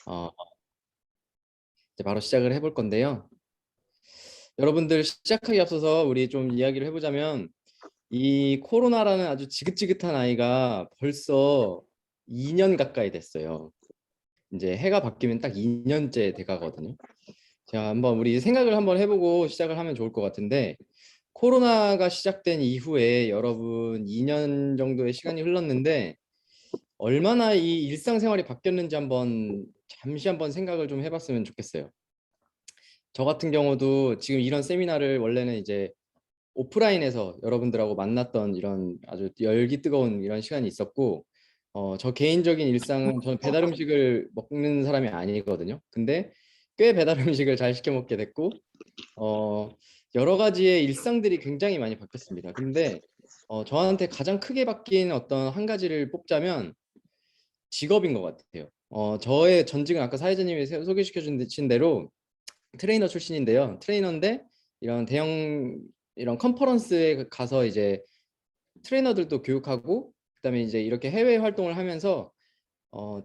어, 이제 바로 시작을 해볼 건데요. 여러분들 시작하기 앞서서 우리 좀 이야기를 해보자면 이 코로나라는 아주 지긋지긋한 아이가 벌써 2년 가까이 됐어요. 이제 해가 바뀌면 딱 2년째 돼가거든요. 자, 한번 우리 생각을 한번 해보고 시작을 하면 좋을 것 같은데 코로나가 시작된 이후에 여러분 2년 정도의 시간이 흘렀는데 얼마나 이 일상생활이 바뀌었는지 한번 잠시 한번 생각을 좀 해봤으면 좋겠어요. 저 같은 경우도 지금 이런 세미나를 원래는 이제 오프라인에서 여러분들하고 만났던 이런 아주 열기 뜨거운 이런 시간이 있었고, 저 개인적인 일상은 저는 배달 음식을 먹는 사람이 아니거든요. 근데 꽤 배달 음식을 잘 시켜 먹게 됐고, 어, 여러 가지의 일상들이 굉장히 많이 바뀌었습니다. 근데 저한테 가장 크게 바뀐 어떤 한 가지를 뽑자면 직업인 것 같아요. 저의 전직은 아까 사회자님이 소개시켜 주신 대로 트레이너 출신인데요. 트레이너인데 이런 대형 이런 컨퍼런스에 가서 이제 트레이너들도 교육하고 그다음에 이제 이렇게 해외 활동을 하면서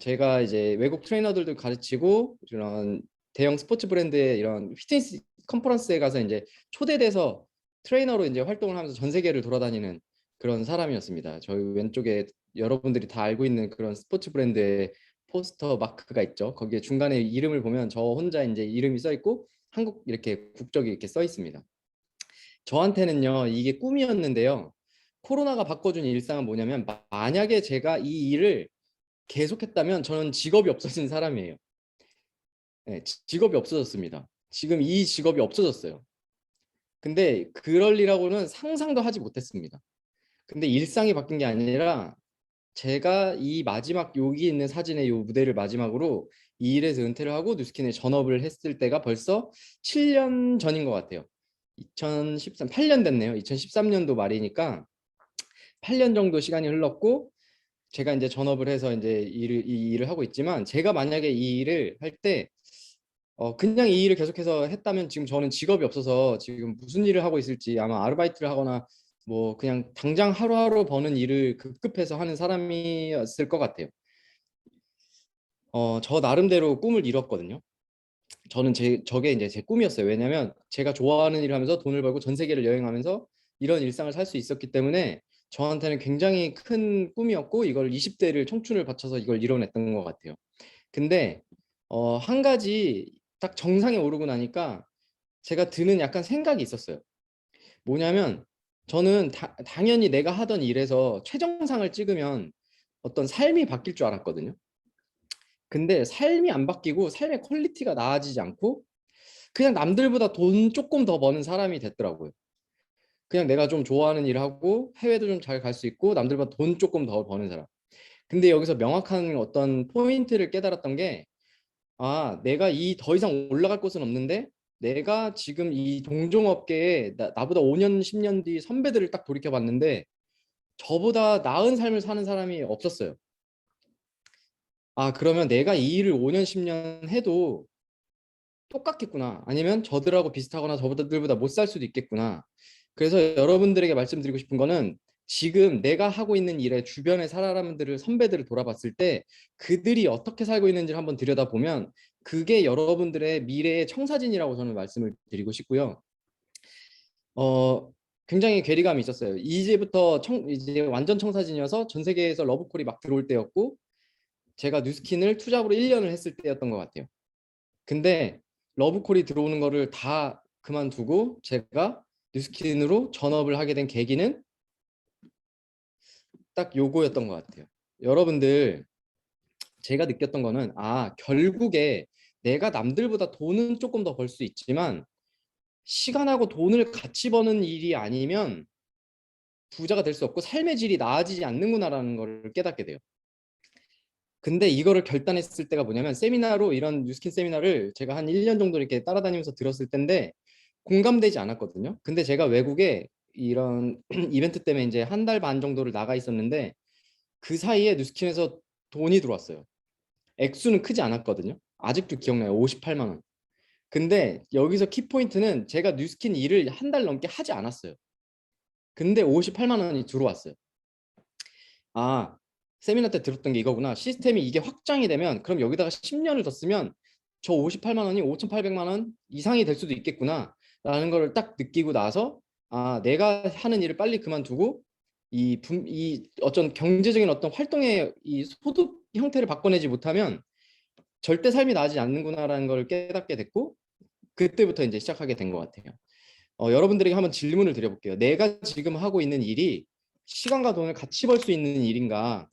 제가 이제 외국 트레이너들도 가르치고 이런 대형 스포츠 브랜드의 이런 피트니스 컨퍼런스에 가서 이제 초대돼서 트레이너로 이제 활동을 하면서 전 세계를 돌아다니는 그런 사람이었습니다. 저희 왼쪽에 여러분들이 다 알고 있는 그런 스포츠 브랜드의 포스터 마크가 있죠. 거기에 중간에 이름을 보면 저 혼자 이제 이름이 써 있고 한국 이렇게 국적이 이렇게 써 있습니다. 저한테는요, 이게 꿈이었는데요. 코로나가 바꿔준 일상은 뭐냐면 만약에 제가 이 일을 계속했다면 저는 직업이 없어진 사람이에요. 네, 직업이 없어졌습니다. 지금 이 직업이 없어졌어요. 근데 그럴 리라고는 상상도 하지 못했습니다. 근데 일상이 바뀐 게 아니라 제가 이 마지막 여기 있는 사진의 이 무대를 마지막으로 이 일에서 은퇴를 하고 뉴스킨에 전업을 했을 때가 벌써 7년 전인 것 같아요. 2013, 8년 됐네요. 2013년도 말이니까 8년 정도 시간이 흘렀고 제가 이제 전업을 해서 이제 이 일을 하고 있지만 제가 만약에 이 일을 할 때 그냥 이 일을 계속해서 했다면 지금 저는 직업이 없어서 지금 무슨 일을 하고 있을지 아마 아르바이트를 하거나 뭐 그냥 당장 하루하루 버는 일을 급급해서 하는 사람이었을 것 같아요. 저 나름대로 꿈을 이뤘거든요. 저는 저게 이제 제 꿈이었어요. 왜냐면 제가 좋아하는 일을 하면서 돈을 벌고 전 세계를 여행하면서 이런 일상을 살 수 있었기 때문에 저한테는 굉장히 큰 꿈이었고 이걸 20대를 청춘을 바쳐서 이걸 이뤄냈던 것 같아요. 근데 한 가지 딱 정상에 오르고 나니까 제가 드는 약간 생각이 있었어요. 뭐냐면 저는 당연히 내가 하던 일에서 최정상을 찍으면 어떤 삶이 바뀔 줄 알았거든요. 근데 삶이 안 바뀌고 삶의 퀄리티가 나아지지 않고 그냥 남들보다 돈 조금 더 버는 사람이 됐더라고요. 그냥 내가 좀 좋아하는 일을 하고 해외도 좀 잘 갈 수 있고 남들보다 돈 조금 더 버는 사람. 근데 여기서 명확한 어떤 포인트를 깨달았던 게 내가 이 더 이상 올라갈 곳은 없는데 내가 지금 이 동종업계에 나보다 5년, 10년 뒤 선배들을 딱 돌이켜 봤는데 저보다 나은 삶을 사는 사람이 없었어요. 그러면 내가 이 일을 5년, 10년 해도 똑같겠구나. 아니면 저들하고 비슷하거나 저들보다 못 살 수도 있겠구나. 그래서 여러분들에게 말씀드리고 싶은 거는 지금 내가 하고 있는 일에 주변의 사람들을 선배들을 돌아봤을 때 그들이 어떻게 살고 있는지를 한번 들여다보면 그게 여러분들의 미래의 청사진이라고 저는 말씀을 드리고 싶고요. 어, 굉장히 괴리감이 있었어요. 이제부터 이제 완전 청사진이어서 전 세계에서 러브콜이 막 들어올 때였고 제가 뉴스킨을 투잡으로 1년을 했을 때였던 것 같아요. 근데 러브콜이 들어오는 거를 다 그만두고 제가 뉴스킨으로 전업을 하게 된 계기는 딱 요거였던 것 같아요. 여러분들 제가 느꼈던 거는 결국에 내가 남들보다 돈은 조금 더 벌 수 있지만 시간하고 돈을 같이 버는 일이 아니면 부자가 될 수 없고 삶의 질이 나아지지 않는구나라는 걸 깨닫게 돼요. 근데 이거를 결단했을 때가 뭐냐면 세미나로 이런 뉴스킨 세미나를 제가 한 1년 정도 이렇게 따라다니면서 들었을 때인데 공감되지 않았거든요. 근데 제가 외국에 이런 이벤트 때문에 이제 한 달 반 정도를 나가 있었는데 그 사이에 뉴스킨에서 돈이 들어왔어요. 액수는 크지 않았거든요. 아직도 기억나요. 58만 원. 근데 여기서 키포인트는 제가 뉴스킨 일을 한 달 넘게 하지 않았어요. 근데 58만 원이 들어왔어요. 아, 세미나 때 들었던 게 이거구나. 시스템이 이게 확장이 되면 그럼 여기다가 10년을 더 쓰면 저 58만 원이 5,800만 원 이상이 될 수도 있겠구나 라는 걸 딱 느끼고 나서 아 내가 하는 일을 빨리 그만두고 이 어떤 경제적인 어떤 활동의 이 소득 형태를 바꿔내지 못하면 절대 삶이 나아지지 않는구나라는 걸 깨닫게 됐고 그때부터 이제 시작하게 된 것 같아요. 여러분들에게 한번 질문을 드려볼게요. 내가 지금 하고 있는 일이 시간과 돈을 같이 벌 수 있는 일인가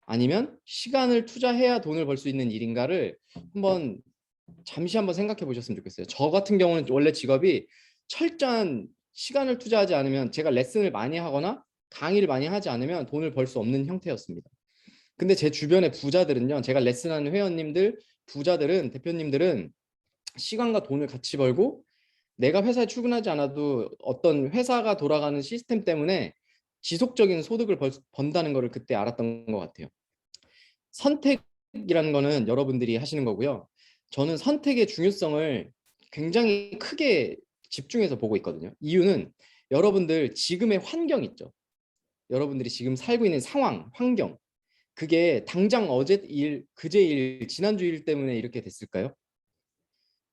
아니면 시간을 투자해야 돈을 벌 수 있는 일인가를 한번 잠시 한번 생각해 보셨으면 좋겠어요. 저 같은 경우는 원래 직업이 철저한 시간을 투자하지 않으면 제가 레슨을 많이 하거나 강의를 많이 하지 않으면 돈을 벌 수 없는 형태였습니다. 근데 제 주변의 부자들은요. 제가 레슨하는 회원님들, 부자들은 대표님들은 시간과 돈을 같이 벌고 내가 회사에 출근하지 않아도 어떤 회사가 돌아가는 시스템 때문에 지속적인 소득을 번다는 것을 그때 알았던 것 같아요. 선택이라는 거는 여러분들이 하시는 거고요. 저는 선택의 중요성을 굉장히 크게 집중해서 보고 있거든요. 이유는 여러분들 지금의 환경 있죠. 여러분들이 지금 살고 있는 상황, 환경. 그게 당장 어제 일, 그제 일, 지난주 일 때문에 이렇게 됐을까요?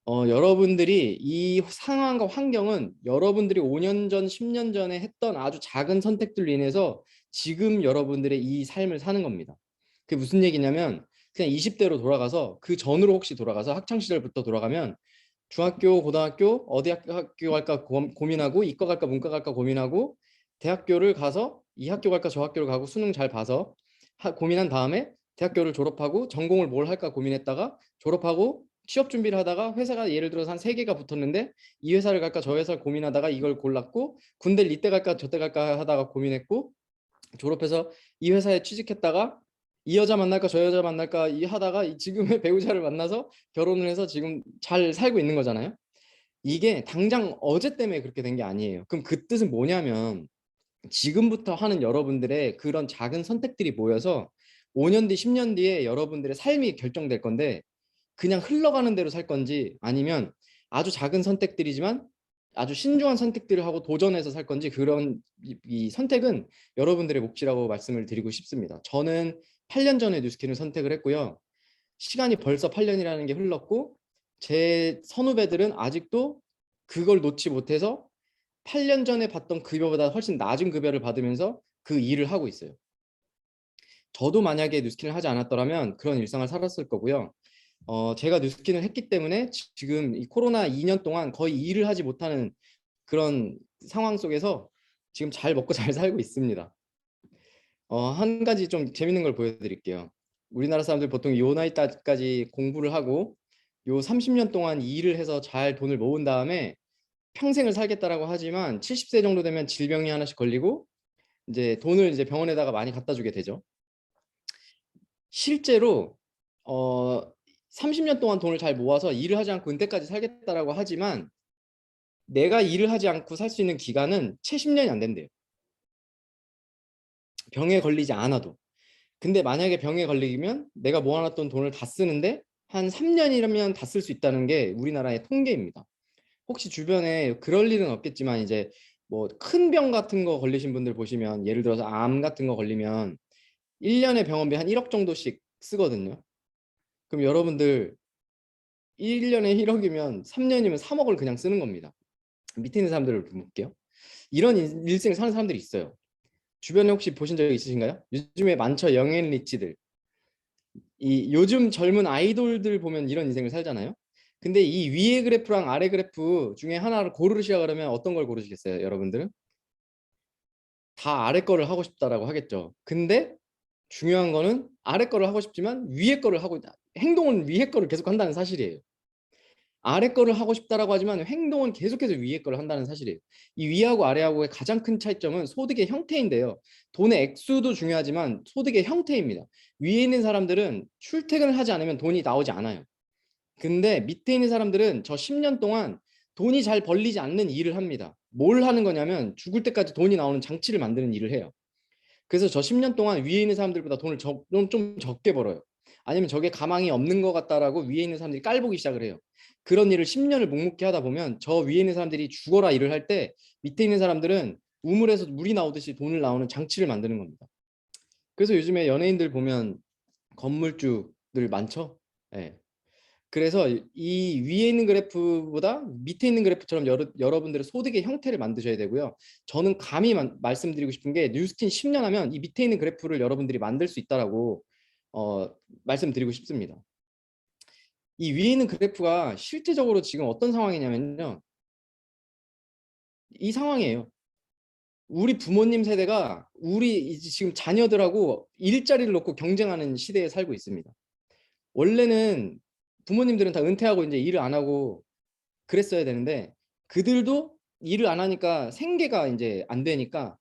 여러분들이 이 상황과 환경은 여러분들이 5년 전, 10년 전에 했던 아주 작은 선택들로 인해서 지금 여러분들의 이 삶을 사는 겁니다. 그게 무슨 얘기냐면 그냥 20대로 돌아가서 그 전으로 혹시 돌아가서 학창 시절부터 돌아가면 중학교, 고등학교 어디 학교 갈까 고민하고 이과 갈까 문과 갈까 고민하고 대학교를 가서 이 학교 갈까 저 학교를 가고 수능 잘 봐서 고민한 다음에 대학교를 졸업하고 전공을 뭘 할까 고민했다가 졸업하고 취업 준비를 하다가 회사가 예를 들어서 한 3개가 붙었는데 이 회사를 갈까 저 회사를 고민하다가 이걸 골랐고 군대를 이때 갈까 저때 갈까 하다가 고민했고 졸업해서 이 회사에 취직했다가 이 여자 만날까 저 여자 만날까 이 하다가 지금의 배우자를 만나서 결혼을 해서 지금 잘 살고 있는 거잖아요. 이게 당장 어제 때문에 그렇게 된 게 아니에요. 그럼 그 뜻은 뭐냐면 지금부터 하는 여러분들의 그런 작은 선택들이 모여서 5년 뒤, 10년 뒤에 여러분들의 삶이 결정될 건데 그냥 흘러가는 대로 살 건지 아니면 아주 작은 선택들이지만 아주 신중한 선택들을 하고 도전해서 살 건지 그런 이 선택은 여러분들의 몫이라고 말씀을 드리고 싶습니다. 저는 8년 전에 뉴스킨을 선택을 했고요. 시간이 벌써 8년이라는 게 흘렀고 제 선후배들은 아직도 그걸 놓지 못해서 8년 전에 받던 급여보다 훨씬 낮은 급여를 받으면서 그 일을 하고 있어요. 저도 만약에 뉴스킨을 하지 않았더라면 그런 일상을 살았을 거고요. 제가 뉴스킨을 했기 때문에 지금 이 코로나 2년 동안 거의 일을 하지 못하는 그런 상황 속에서 지금 잘 먹고 잘 살고 있습니다. 한 가지 좀 재밌는 걸 보여드릴게요. 우리나라 사람들 보통 요 나이 때까지 공부를 하고 요 30년 동안 일을 해서 잘 돈을 모은 다음에 평생을 살겠다라고 하지만 70세 정도 되면 질병이 하나씩 걸리고 이제 돈을 이제 병원에다가 많이 갖다 주게 되죠. 실제로 30년 동안 돈을 잘 모아서 일을 하지 않고 은퇴까지 살겠다라고 하지만 내가 일을 하지 않고 살 수 있는 기간은 채 10년이 안 된대요. 병에 걸리지 않아도. 근데 만약에 병에 걸리면 내가 모아놨던 돈을 다 쓰는데 한 3년이라면 다 쓸 수 있다는 게 우리나라의 통계입니다. 혹시 주변에 그럴 일은 없겠지만 이제 뭐 큰 병 같은 거 걸리신 분들 보시면 예를 들어서 암 같은 거 걸리면 1년에 병원비 한 1억 정도씩 쓰거든요. 그럼 여러분들 1년에 1억이면 3년이면 3억을 그냥 쓰는 겁니다. 밑에 있는 사람들을 볼게요. 이런 일생을 사는 사람들이 있어요. 주변에 혹시 보신 적 있으신가요? 요즘에 많죠. 영앤 리치들. 이 요즘 젊은 아이돌들 보면 이런 인생을 살잖아요. 근데 이 위에 그래프랑 아래 그래프 중에 하나를 고르시라 그러면 어떤 걸 고르시겠어요, 여러분들은? 다 아래 거를 하고 싶다라고 하겠죠. 근데 중요한 거는 아래 거를 하고 싶지만 위에 거를 하고 행동은 위에 거를 계속 한다는 사실이에요. 아래 거를 하고 싶다라고 하지만 행동은 계속해서 위에 거를 한다는 사실이에요. 이 위하고 아래하고의 가장 큰 차이점은 소득의 형태인데요. 돈의 액수도 중요하지만 소득의 형태입니다. 위에 있는 사람들은 출퇴근을 하지 않으면 돈이 나오지 않아요. 근데 밑에 있는 사람들은 저 10년 동안 돈이 잘 벌리지 않는 일을 합니다. 뭘 하는 거냐면 죽을 때까지 돈이 나오는 장치를 만드는 일을 해요. 그래서 저 10년 동안 위에 있는 사람들보다 돈을 좀 적게 벌어요. 아니면 저게 가망이 없는 것 같다라고 위에 있는 사람들이 깔보기 시작을 해요. 그런 일을 10년을 묵묵히 하다 보면 저 위에 있는 사람들이 죽어라 일을 할 때 밑에 있는 사람들은 우물에서 물이 나오듯이 돈을 나오는 장치를 만드는 겁니다. 그래서 요즘에 연예인들 보면 건물주들 많죠. 예. 그래서 이 위에 있는 그래프보다 밑에 있는 그래프처럼 여러분들의 소득의 형태를 만드셔야 되고요. 저는 감히 말씀드리고 싶은 게 뉴스킨 10년 하면 이 밑에 있는 그래프를 여러분들이 만들 수 있다라고 말씀드리고 싶습니다. 이 위에 있는 그래프가 실제적으로 지금 어떤 상황이냐면요. 이 상황이에요. 우리 부모님 세대가 우리 이제 지금 자녀들하고 일자리를 놓고 경쟁하는 시대에 살고 있습니다. 원래는 부모님들은 다 은퇴하고 이제 일을 안 하고 그랬어야 되는데 그들도 일을 안 하니까 생계가 이제 안 되니까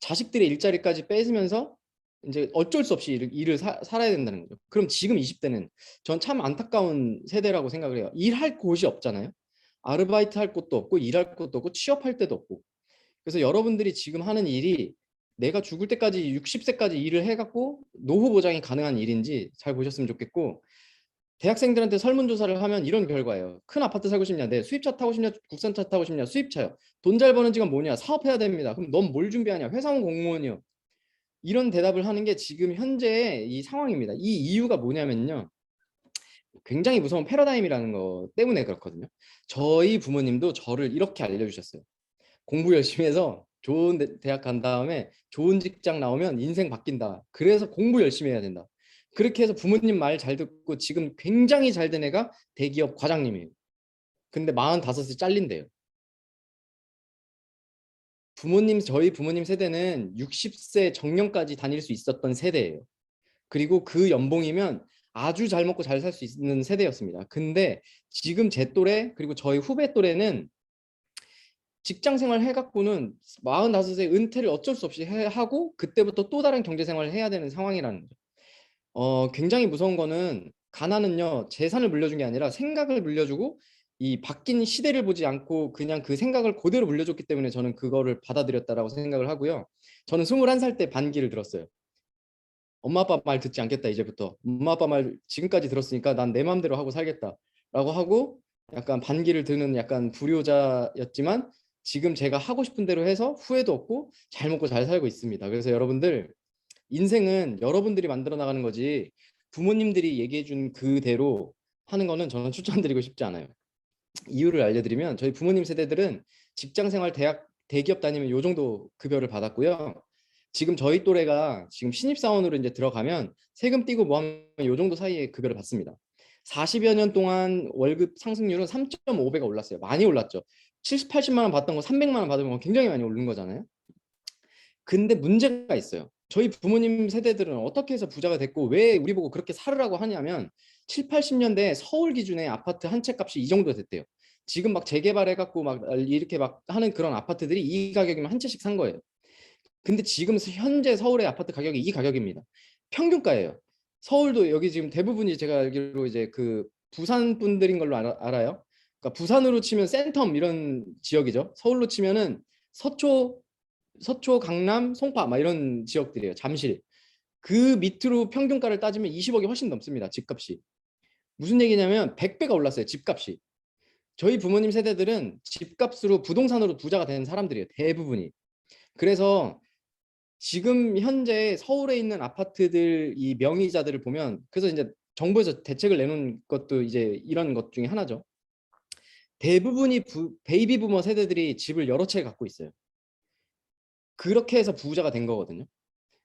자식들의 일자리까지 뺏으면서 이제 어쩔 수 없이 일을 살아야 된다는 거죠. 그럼 지금 20대는 전 참 안타까운 세대라고 생각을 해요. 일할 곳이 없잖아요. 아르바이트 할 곳도 없고 일할 곳도 없고 취업할 데도 없고. 그래서 여러분들이 지금 하는 일이 내가 죽을 때까지 60세까지 일을 해갖고 노후 보장이 가능한 일인지 잘 보셨으면 좋겠고, 대학생들한테 설문조사를 하면 이런 결과예요. 큰 아파트 살고 싶냐? 네. 수입차 타고 싶냐? 국산차 타고 싶냐? 수입차요. 돈 잘 버는 직업 뭐냐? 사업해야 됩니다. 그럼 넌 뭘 준비하냐? 회사원 공무원이요. 이런 대답을 하는 게 지금 현재의 이 상황입니다. 이 이유가 뭐냐면요. 굉장히 무서운 패러다임이라는 거 때문에 그렇거든요. 저희 부모님도 저를 이렇게 알려주셨어요. 공부 열심히 해서 좋은 대학 간 다음에 좋은 직장 나오면 인생 바뀐다. 그래서 공부 열심히 해야 된다. 그렇게 해서 부모님 말 잘 듣고 지금 굉장히 잘 된 애가 대기업 과장님이에요. 근데 45세 잘린대요. 저희 부모님 세대는 60세 정년까지 다닐 수 있었던 세대예요. 그리고 그 연봉이면 아주 잘 먹고 잘 살 수 있는 세대였습니다. 근데 지금 제 또래 그리고 저희 후배 또래는 직장 생활 해갖고는 45세 은퇴를 어쩔 수 없이 하고 그때부터 또 다른 경제 생활을 해야 되는 상황이라는 거죠. 굉장히 무서운 거는 가난은요 재산을 물려준 게 아니라 생각을 물려주고 이 바뀐 시대를 보지 않고 그냥 그 생각을 그대로 물려줬기 때문에 저는 그거를 받아들였다라고 생각을 하고요. 저는 21살 때 반기를 들었어요. 엄마 아빠 말 듣지 않겠다 이제부터. 엄마 아빠 말 지금까지 들었으니까 난 내 마음대로 하고 살겠다라고 하고 약간 반기를 드는 약간 불효자였지만 지금 제가 하고 싶은 대로 해서 후회도 없고 잘 먹고 잘 살고 있습니다. 그래서 여러분들 인생은 여러분들이 만들어 나가는 거지 부모님들이 얘기해 준 그대로 하는 거는 저는 추천드리고 싶지 않아요. 이유를 알려드리면 저희 부모님 세대들은 직장 생활 대기업 다니면 요 정도 급여를 받았고요. 지금 저희 또래가 지금 신입사원으로 이제 들어가면 세금 떼고 뭐 하면 요 정도 사이에 급여를 받습니다. 40여 년 동안 월급 상승률은 3.5배가 올랐어요. 많이 올랐죠. 70, 80만 원 받던 거 300만 원 받으면 굉장히 많이 오른 거잖아요. 근데 문제가 있어요. 저희 부모님 세대들은 어떻게 해서 부자가 됐고 왜 우리 보고 그렇게 살으라고 하냐면 7, 80년대 서울 기준의 아파트 한 채 값이 이 정도 됐대요. 지금 막 재개발해갖고 막 이렇게 막 하는 그런 아파트들이 이 가격이면 한 채씩 산 거예요. 근데 지금 현재 서울의 아파트 가격이 이 가격입니다. 평균가예요. 서울도 여기 지금 대부분이 제가 알기로 이제 그 부산 분들인 걸로 알아요. 그러니까 부산으로 치면 센텀 이런 지역이죠. 서울로 치면은 서초, 강남, 송파 막 이런 지역들이에요. 잠실. 그 밑으로 평균가를 따지면 20억이 훨씬 넘습니다. 집값이. 무슨 얘기냐면 100배가 올랐어요. 집값이. 저희 부모님 세대들은 집값으로 부동산으로 부자가 된 사람들이에요. 대부분이. 그래서 지금 현재 서울에 있는 아파트들 이 명의자들을 보면 그래서 이제 정부에서 대책을 내놓은 것도 이제 이런 것 중에 하나죠. 대부분이 베이비 부머 세대들이 집을 여러 채 갖고 있어요. 그렇게 해서 부자가 된 거거든요.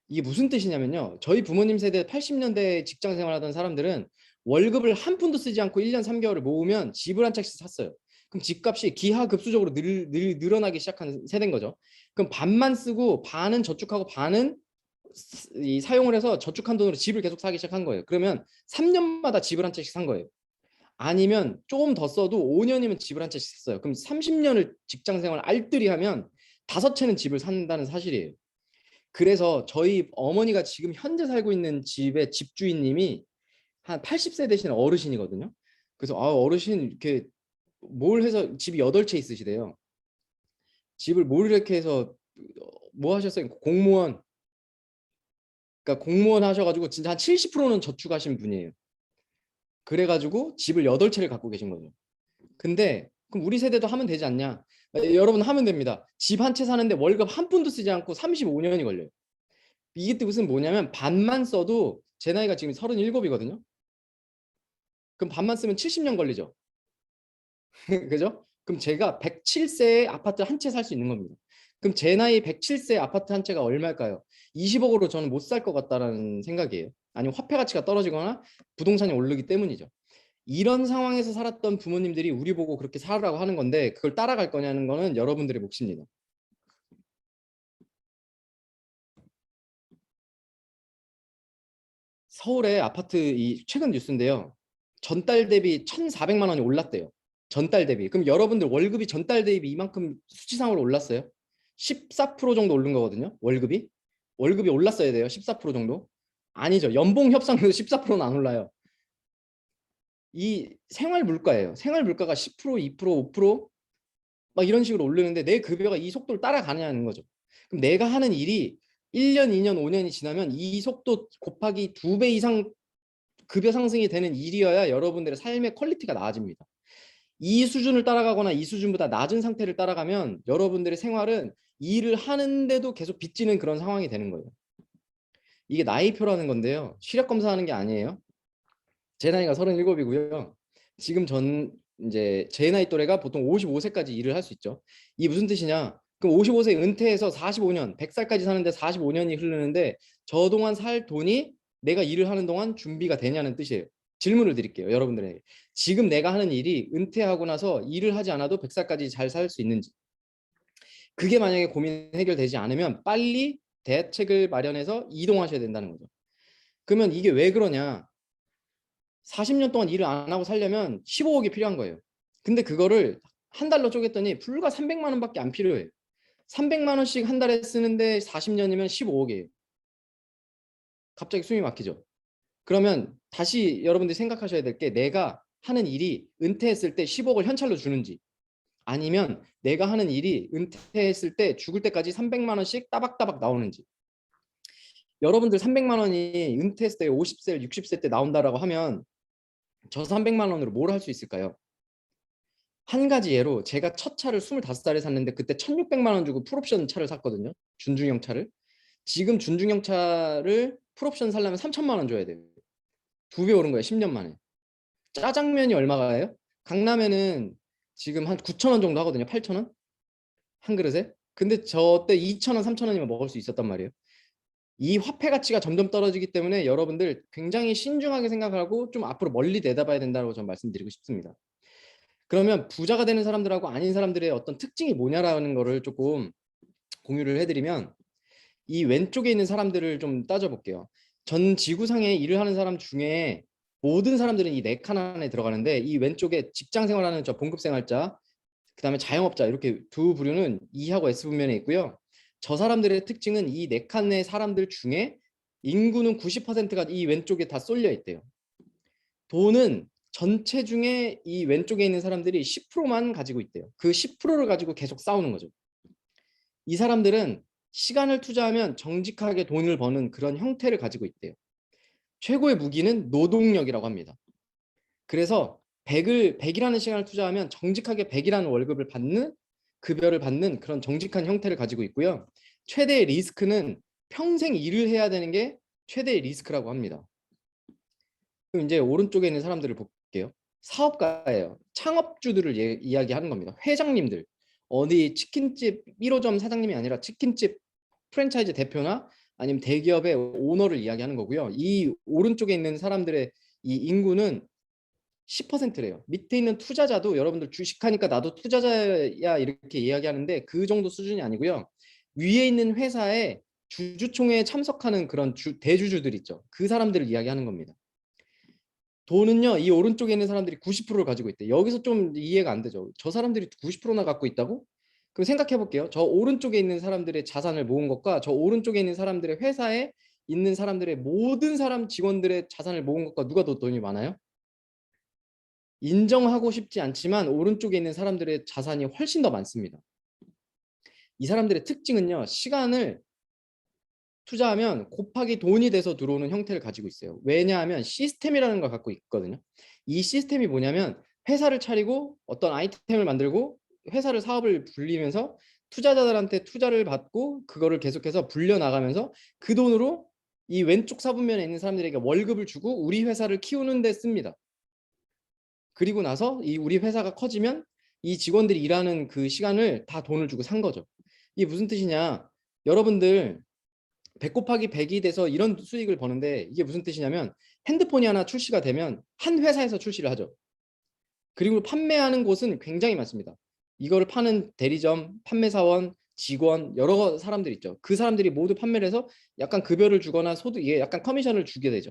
이게 무슨 뜻이냐면요. 저희 부모님 세대 80년대 직장 생활하던 사람들은 월급을 한 푼도 쓰지 않고 1년 3개월을 모으면 집을 한 채씩 샀어요. 그럼 집값이 기하급수적으로 늘어나기 시작한 세대인 거죠. 그럼 반만 쓰고 반은 저축하고 반은 사용을 해서 저축한 돈으로 집을 계속 사기 시작한 거예요. 그러면 3년마다 집을 한 채씩 산 거예요. 아니면 조금 더 써도 5년이면 집을 한 채씩 샀어요. 그럼 30년을 직장 생활 알뜰히 하면 5채는 집을 산다는 사실이에요. 그래서 저희 어머니가 지금 현재 살고 있는 집의 집주인님이 한 80세 되신 어르신이거든요. 그래서 어르신 이렇게 뭘 해서 집이 8채 있으시대요. 집을 뭘 이렇게 해서 뭐 하셨어요? 공무원. 그러니까 공무원 하셔가지고 진짜 한 70%는 저축하신 분이에요. 그래가지고 집을 8채를 갖고 계신 거죠. 근데 그럼 우리 세대도 하면 되지 않냐? 여러분 하면 됩니다. 집 한 채 사는데 월급 한 푼도 쓰지 않고 35년이 걸려요. 이게 뜻은 뭐냐면 반만 써도 제 나이가 지금 37이거든요. 그럼 반만 쓰면 70년 걸리죠. 그죠? 그럼 제가 107세에 아파트 한 채 살 수 있는 겁니다. 그럼 제 나이 107세 아파트 한 채가 얼마일까요? 20억으로 저는 못 살 것 같다라는 생각이에요. 아니면 화폐 가치가 떨어지거나 부동산이 오르기 때문이죠. 이런 상황에서 살았던 부모님들이 우리 보고 그렇게 살으라고 하는 건데 그걸 따라갈 거냐는 거는 여러분들의 몫입니다. 서울의 아파트 이 최근 뉴스인데요. 전달 대비 1,400만 원이 올랐대요. 전달 대비. 그럼 여러분들 월급이 전달 대비 이만큼 수치상으로 올랐어요? 14% 정도 오른 거거든요. 월급이. 월급이 올랐어야 돼요. 14% 정도. 아니죠. 연봉 협상도 14%는 안 올라요. 이 생활 물가예요. 생활 물가가 10%, 2%, 5%막 이런 식으로 오르는데 내 급여가 이 속도를 따라가냐는 거죠. 그럼 내가 하는 일이 1년, 2년, 5년이 지나면 이 속도 곱하기 2배 이상 급여 상승이 되는 일이어야 여러분들의 삶의 퀄리티가 나아집니다. 이 수준을 따라가거나 이 수준보다 낮은 상태를 따라가면 여러분들의 생활은 일을 하는데도 계속 빚지는 그런 상황이 되는 거예요. 이게 나이표라는 건데요. 시력 검사하는 게 아니에요. 제 나이가 37이고요. 지금 전 이제 제 나이 또래가 보통 55세까지 일을 할 수 있죠. 이게 무슨 뜻이냐? 그럼 55세 은퇴해서 45년, 100살까지 사는데 45년이 흐르는데 저 동안 살 돈이 내가 일을 하는 동안 준비가 되냐는 뜻이에요. 질문을 드릴게요. 여러분들에게. 지금 내가 하는 일이 은퇴하고 나서 일을 하지 않아도 100살까지 잘 살 수 있는지. 그게 만약에 고민 해결되지 않으면 빨리 대책을 마련해서 이동하셔야 된다는 거죠. 그러면 이게 왜 그러냐? 40년 동안 일을 안 하고 살려면 15억이 필요한 거예요. 근데 그거를 한 달로 쪼갰더니 불과 300만 원밖에 안 필요해요. 300만 원씩 한 달에 쓰는데 40년이면 15억이에요. 갑자기 숨이 막히죠. 그러면 다시 여러분들이 생각하셔야 될 게 내가 하는 일이 은퇴했을 때 10억을 현찰로 주는지 아니면 내가 하는 일이 은퇴했을 때 죽을 때까지 300만 원씩 따박따박 나오는지. 여러분들 300만 원이 은퇴했을 때 50세, 60세 때 나온다라고 하면 저 300만 원으로 뭘 할 수 있을까요? 한 가지 예로 제가 첫 차를 25살에 샀는데 그때 1,600만 원 주고 풀옵션 차를 샀거든요. 준중형 차를. 지금 준중형 차를 풀옵션 살려면 3천만 원 줘야 돼요. 2배 오른 거예요. 10년 만에. 짜장면이 얼마가요? 강남에는 지금 한 9천 원 정도 하거든요. 8천 원? 한 그릇에. 근데 저 때 2천 원, 3천 원이면 먹을 수 있었단 말이에요. 이 화폐 가치가 점점 떨어지기 때문에 여러분들 굉장히 신중하게 생각하고 좀 앞으로 멀리 내다봐야 된다고 저는 말씀드리고 싶습니다. 그러면 부자가 되는 사람들하고 아닌 사람들의 어떤 특징이 뭐냐라는 거를 조금 공유를 해드리면 이 왼쪽에 있는 사람들을 좀 따져볼게요. 전 지구상에 일을 하는 사람 중에 모든 사람들은 이 네 칸 안에 들어가는데 이 왼쪽에 직장 생활하는 저 봉급 생활자, 그다음에 자영업자 이렇게 두 부류는 E하고 S 분면에 있고요. 저 사람들의 특징은 이 네 칸의 사람들 중에 인구는 90%가 이 왼쪽에 다 쏠려 있대요. 돈은 전체 중에 이 왼쪽에 있는 사람들이 10%만 가지고 있대요. 그 10%를 가지고 계속 싸우는 거죠. 이 사람들은 시간을 투자하면 정직하게 돈을 버는 그런 형태를 가지고 있대요. 최고의 무기는 노동력이라고 합니다. 그래서 100이라는 시간을 투자하면 정직하게 100이라는 월급을 받는 급여를 받는 그런 정직한 형태를 가지고 있고요. 최대의 리스크는 평생 일을 해야 되는 게 최대의 리스크라고 합니다. 그럼 이제 오른쪽에 있는 사람들을 볼게요. 사업가예요. 창업주들을 이야기하는 겁니다. 회장님들. 어디 치킨집 1호점 사장님이 아니라 치킨집 프랜차이즈 대표나 아니면 대기업의 오너를 이야기하는 거고요. 이 오른쪽에 있는 사람들의 이 인구는 10%래요. 밑에 있는 투자자도 여러분들 주식하니까 나도 투자자야 이렇게 이야기하는데 그 정도 수준이 아니고요. 위에 있는 회사의 주주총회에 참석하는 그런 대주주들 있죠. 그 사람들을 이야기하는 겁니다. 돈은요, 이 오른쪽에 있는 사람들이 90%를 가지고 있대. 여기서 좀 이해가 안 되죠. 저 사람들이 90%나 갖고 있다고? 그럼 생각해 볼게요. 저 오른쪽에 있는 사람들의 자산을 모은 것과 저 오른쪽에 있는 사람들의 회사에 있는 사람들의 모든 사람 직원들의 자산을 모은 것과 누가 더 돈이 많아요? 인정하고 싶지 않지만 오른쪽에 있는 사람들의 자산이 훨씬 더 많습니다. 이 사람들의 특징은요, 시간을 투자하면 곱하기 돈이 돼서 들어오는 형태를 가지고 있어요. 왜냐하면 시스템이라는 걸 갖고 있거든요. 이 시스템이 뭐냐면 회사를 차리고 어떤 아이템을 만들고 회사를 사업을 불리면서 투자자들한테 투자를 받고 그거를 계속해서 불려나가면서 그 돈으로 이 왼쪽 사분면에 있는 사람들에게 월급을 주고 우리 회사를 키우는 데 씁니다. 그리고 나서 이 우리 회사가 커지면 이 직원들이 일하는 그 시간을 다 돈을 주고 산 거죠. 이게 무슨 뜻이냐? 여러분들 100 곱하기 100이 돼서 이런 수익을 버는데 이게 무슨 뜻이냐면 핸드폰이 하나 출시가 되면 한 회사에서 출시를 하죠. 그리고 판매하는 곳은 굉장히 많습니다. 이거를 파는 대리점, 판매사원, 직원, 여러 사람들 있죠. 그 사람들이 모두 판매를 해서 약간 급여를 주거나 소득, 약간 커미션을 주게 되죠.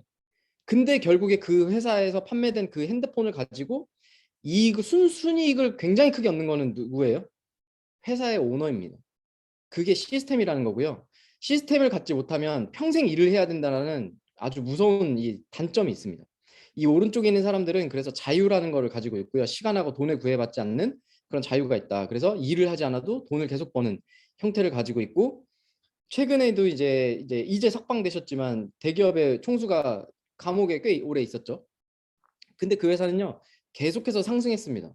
근데 결국에 그 회사에서 판매된 그 핸드폰을 가지고 이익, 순이익을 굉장히 크게 얻는 거는 누구예요? 회사의 오너입니다. 그게 시스템이라는 거고요. 시스템을 갖지 못하면 평생 일을 해야 된다는 아주 무서운 이 단점이 있습니다. 이 오른쪽에 있는 사람들은 그래서 자유라는 거를 가지고 있고요. 시간하고 돈에 구애받지 않는 그런 자유가 있다. 그래서 일을 하지 않아도 돈을 계속 버는 형태를 가지고 있고, 최근에도 이제 석방되셨지만 대기업의 총수가 감옥에 꽤 오래 있었죠. 근데 그 회사는요 계속해서 상승했습니다.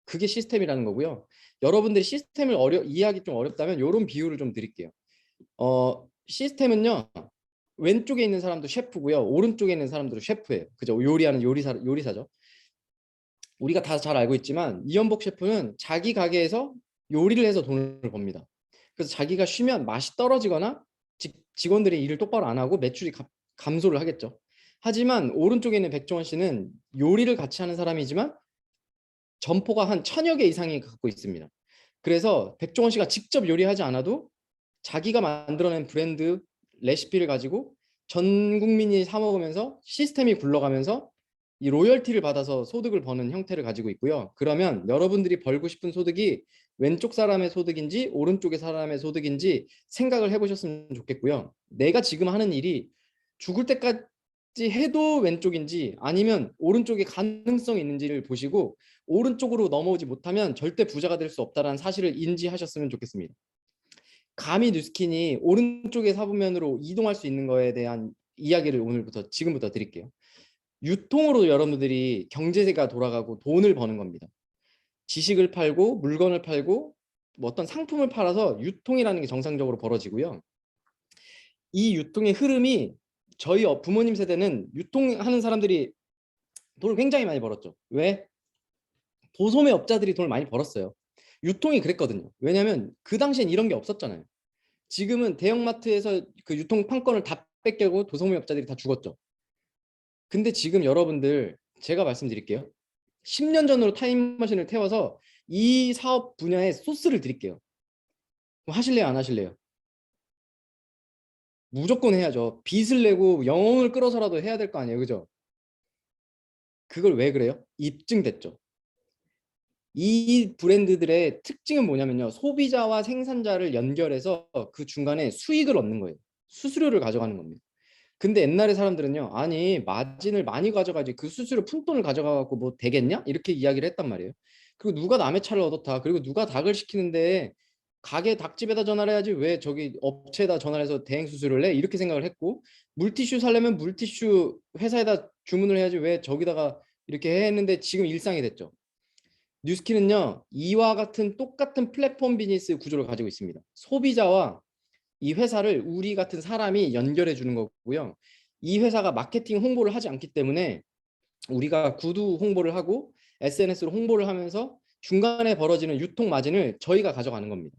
그게 시스템이라는 거고요. 여러분들이 시스템을 이해하기 좀 어렵다면 이런 비유를 좀 드릴게요. 시스템은요 왼쪽에 있는 사람도 셰프고요, 오른쪽에 있는 사람들도 셰프예요. 그죠? 요리하는 요리사죠. 우리가 다 잘 알고 있지만 이연복 셰프는 자기 가게에서 요리를 해서 돈을 법니다. 그래서 자기가 쉬면 맛이 떨어지거나 직원들이 일을 똑바로 안 하고 매출이 감소를 하겠죠. 하지만 오른쪽에 있는 백종원 씨는 요리를 같이 하는 사람이지만 점포가 한 1000여 개 이상이 갖고 있습니다. 그래서 백종원 씨가 직접 요리하지 않아도 자기가 만들어낸 브랜드 레시피를 가지고 전 국민이 사 먹으면서 시스템이 굴러가면서 이 로열티를 받아서 소득을 버는 형태를 가지고 있고요. 그러면 여러분들이 벌고 싶은 소득이 왼쪽 사람의 소득인지 오른쪽의 사람의 소득인지 생각을 해보셨으면 좋겠고요. 내가 지금 하는 일이 죽을 때까지 해도 왼쪽인지 아니면 오른쪽에 가능성이 있는지를 보시고 오른쪽으로 넘어오지 못하면 절대 부자가 될 수 없다는 사실을 인지하셨으면 좋겠습니다. 감히 뉴스킨이 오른쪽의 사분면으로 이동할 수 있는 거에 대한 이야기를 지금부터 드릴게요. 유통으로 여러분들이 경제가 돌아가고 돈을 버는 겁니다. 지식을 팔고 물건을 팔고 뭐 어떤 상품을 팔아서 유통이라는 게 정상적으로 벌어지고요. 이 유통의 흐름이 저희 부모님 세대는 유통하는 사람들이 돈을 굉장히 많이 벌었죠. 왜? 도소매 업자들이 돈을 많이 벌었어요. 유통이 그랬거든요. 왜냐하면 그 당시엔 이런 게 없었잖아요. 지금은 대형마트에서 그 유통 판권을 다 뺏기고 도소매 업자들이 다 죽었죠. 근데 지금 여러분들 제가 말씀드릴게요. 10년 전으로 타임머신을 태워서 이 사업 분야에 소스를 드릴게요. 그럼 하실래요, 안 하실래요? 무조건 해야죠. 빚을 내고 영혼을 끌어서라도 해야 될 거 아니에요, 그죠? 그걸 왜 그래요? 입증됐죠. 이 브랜드들의 특징은 뭐냐면요, 소비자와 생산자를 연결해서 그 중간에 수익을 얻는 거예요. 수수료를 가져가는 겁니다. 근데 옛날에 사람들은요, 아니 마진을 많이 가져가지 그 수수료 푼돈을 가져가 갖고 뭐 되겠냐 이렇게 이야기를 했단 말이에요. 그리고 누가 남의 차를 얻었다, 그리고 누가 닭을 시키는데 가게 닭집에다 전화를 해야지 왜 저기 업체에다 전화를 해서 대행 수수료를 내, 이렇게 생각을 했고, 물티슈 살려면 물티슈 회사에다 주문을 해야지 왜 저기다가 이렇게 해 했는데 지금 일상이 됐죠. 뉴스키는요 이와 같은 똑같은 플랫폼 비즈니스 구조를 가지고 있습니다. 소비자와 이 회사를 우리 같은 사람이 연결해 주는 거고요. 이 회사가 마케팅 홍보를 하지 않기 때문에 우리가 구두 홍보를 하고 SNS로 홍보를 하면서 중간에 벌어지는 유통 마진을 저희가 가져가는 겁니다.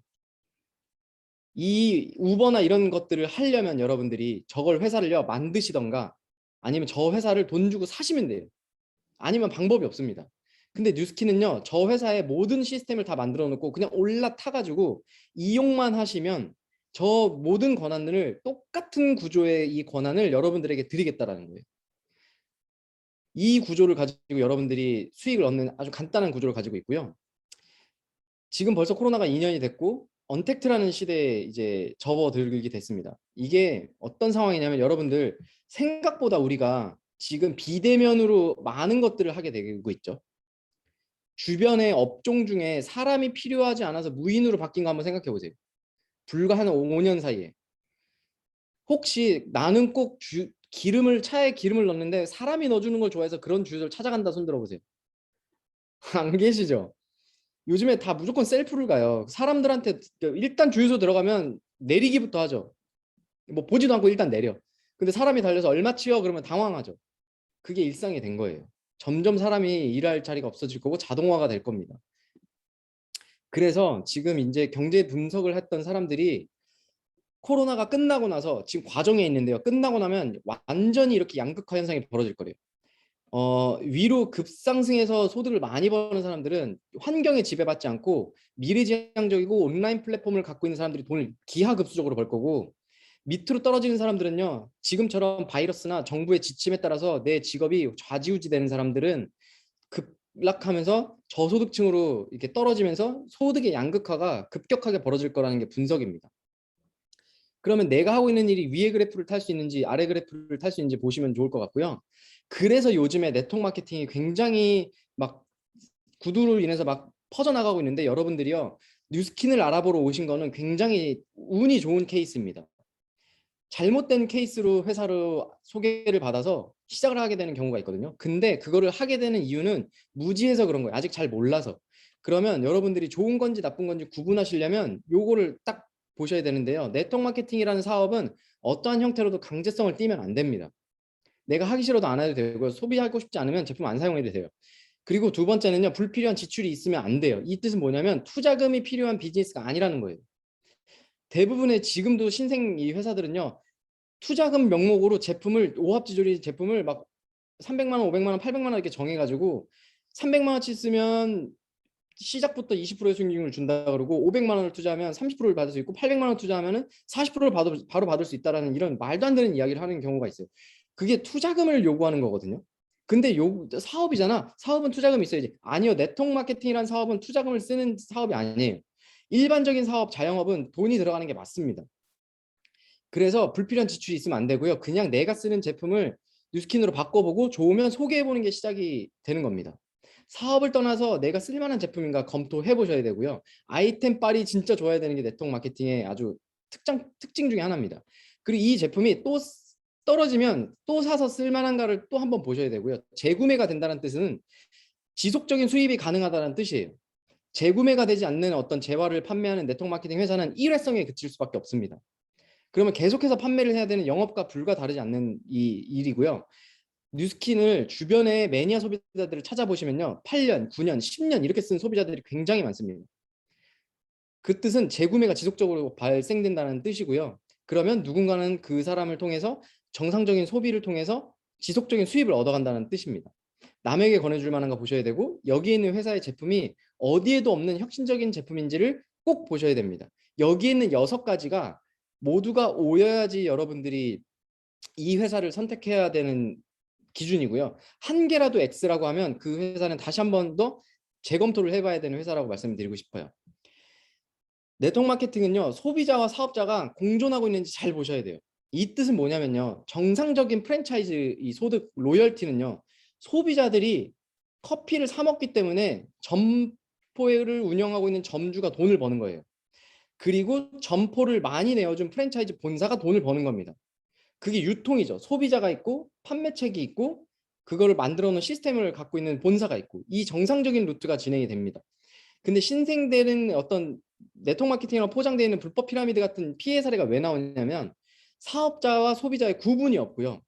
이 우버나 이런 것들을 하려면 여러분들이 저걸 회사를요 만드시던가 아니면 저 회사를 돈 주고 사시면 돼요. 아니면 방법이 없습니다. 근데 뉴스키는요 저 회사의 모든 시스템을 다 만들어 놓고 그냥 올라타가지고 이용만 하시면 저 모든 권한들을, 똑같은 구조의 이 권한을 여러분들에게 드리겠다라는 거예요. 이 구조를 가지고 여러분들이 수익을 얻는 아주 간단한 구조를 가지고 있고요. 지금 벌써 코로나가 2년이 됐고 언택트라는 시대에 이제 접어들게 됐습니다. 이게 어떤 상황이냐면 여러분들 생각보다 우리가 지금 비대면으로 많은 것들을 하게 되고 있죠. 주변의 업종 중에 사람이 필요하지 않아서 무인으로 바뀐 거 한번 생각해 보세요. 불과 한 5년 사이에. 혹시 나는 꼭 차에 기름을 넣는데 사람이 넣어주는 걸 좋아해서 그런 주유소를 찾아간다 손 들어보세요. 안 계시죠? 요즘에 다 무조건 셀프를 가요. 사람들한테 일단 주유소 들어가면 내리기부터 하죠. 뭐 보지도 않고 일단 내려. 근데 사람이 달려서 얼마 치여 그러면 당황하죠. 그게 일상이 된 거예요. 점점 사람이 일할 자리가 없어질 거고 자동화가 될 겁니다. 그래서 지금 이제 경제 분석을 했던 사람들이 코로나가 끝나고 나서 지금 과정에 있는데요. 끝나고 나면 완전히 이렇게 양극화 현상이 벌어질 거래요. 위로 급상승해서 소득을 많이 버는 사람들은 환경에 지배받지 않고 미래지향적이고 온라인 플랫폼을 갖고 있는 사람들이 돈을 기하급수적으로 벌 거고, 밑으로 떨어지는 사람들은요, 지금처럼 바이러스나 정부의 지침에 따라서 내 직업이 좌지우지 되는 사람들은 급락하면서 저소득층으로 이렇게 떨어지면서 소득의 양극화가 급격하게 벌어질 거라는 게 분석입니다. 그러면 내가 하고 있는 일이 위에 그래프를 탈 수 있는지 아래 그래프를 탈 수 있는지 보시면 좋을 것 같고요. 그래서 요즘에 네트워크 마케팅이 굉장히 막 구두로 인해서 막 퍼져나가고 있는데, 여러분들이요, 뉴스킨을 알아보러 오신 거는 굉장히 운이 좋은 케이스입니다. 잘못된 케이스로 회사로 소개를 받아서 시작을 하게 되는 경우가 있거든요. 근데 그거를 하게 되는 이유는 무지해서 그런 거예요. 아직 잘 몰라서. 그러면 여러분들이 좋은 건지 나쁜 건지 구분하시려면 요거를 딱 보셔야 되는데요. 네트워크 마케팅이라는 사업은 어떠한 형태로도 강제성을 띠면 안 됩니다. 내가 하기 싫어도 안 해도 되고, 소비하고 싶지 않으면 제품 안 사용해도 돼요. 그리고 두 번째는요, 불필요한 지출이 있으면 안 돼요. 이 뜻은 뭐냐면 투자금이 필요한 비즈니스가 아니라는 거예요. 대부분의 지금도 신생 이 회사들은요, 투자금 명목으로 제품을, 오합지졸이 제품을 막 300만 원, 500만 원, 800만 원 이렇게 정해가지고 300만 원치 쓰면 시작부터 20%의 수익률을 준다 그러고, 500만 원을 투자하면 30%를 받을 수 있고, 800만 원 투자하면 40%를 바로 받을 수 있다라는 이런 말도 안 되는 이야기를 하는 경우가 있어요. 그게 투자금을 요구하는 거거든요. 근데 사업이잖아. 사업은 투자금이 있어야지. 아니요. 네트워크 마케팅이라는 사업은 투자금을 쓰는 사업이 아니에요. 일반적인 사업, 자영업은 돈이 들어가는 게 맞습니다. 그래서 불필요한 지출이 있으면 안 되고요. 그냥 내가 쓰는 제품을 뉴스킨으로 바꿔보고 좋으면 소개해보는 게 시작이 되는 겁니다. 사업을 떠나서 내가 쓸만한 제품인가 검토해 보셔야 되고요. 아이템빨이 진짜 좋아야 되는 게 네트워크 마케팅의 아주 특징 중에 하나입니다. 그리고 이 제품이 또 떨어지면 또 사서 쓸만한가를 또 한번 보셔야 되고요. 재구매가 된다는 뜻은 지속적인 수입이 가능하다는 뜻이에요. 재구매가 되지 않는 어떤 재화를 판매하는 네트워크 마케팅 회사는 일회성에 그칠 수밖에 없습니다. 그러면 계속해서 판매를 해야 되는 영업과 불과 다르지 않는 이 일이고요. 뉴스킨을 주변의 매니아 소비자들을 찾아보시면요, 8년, 9년, 10년 이렇게 쓴 소비자들이 굉장히 많습니다. 그 뜻은 재구매가 지속적으로 발생된다는 뜻이고요. 그러면 누군가는 그 사람을 통해서 정상적인 소비를 통해서 지속적인 수입을 얻어간다는 뜻입니다. 남에게 권해줄 만한가 보셔야 되고, 여기에 있는 회사의 제품이 어디에도 없는 혁신적인 제품인지를 꼭 보셔야 됩니다. 여기에 있는 6가지가 모두가 오여야지 여러분들이 이 회사를 선택해야 되는 기준이고요. 한 개라도 X라고 하면 그 회사는 다시 한 번 더 재검토를 해봐야 되는 회사라고 말씀드리고 싶어요. 네트워크 마케팅은요, 소비자와 사업자가 공존하고 있는지 잘 보셔야 돼요. 이 뜻은 뭐냐면요, 정상적인 프랜차이즈 이 소득 로열티는요, 소비자들이 커피를 사 먹기 때문에 점포를 운영하고 있는 점주가 돈을 버는 거예요. 그리고 점포를 많이 내어준 프랜차이즈 본사가 돈을 버는 겁니다. 그게 유통이죠. 소비자가 있고 판매책이 있고 그거를 만들어 놓은 시스템을 갖고 있는 본사가 있고, 이 정상적인 루트가 진행이 됩니다. 근데 신생되는 어떤 네트워크 마케팅이랑 포장되어 있는 불법 피라미드 같은 피해 사례가 왜 나오냐면, 사업자와 소비자의 구분이 없고요.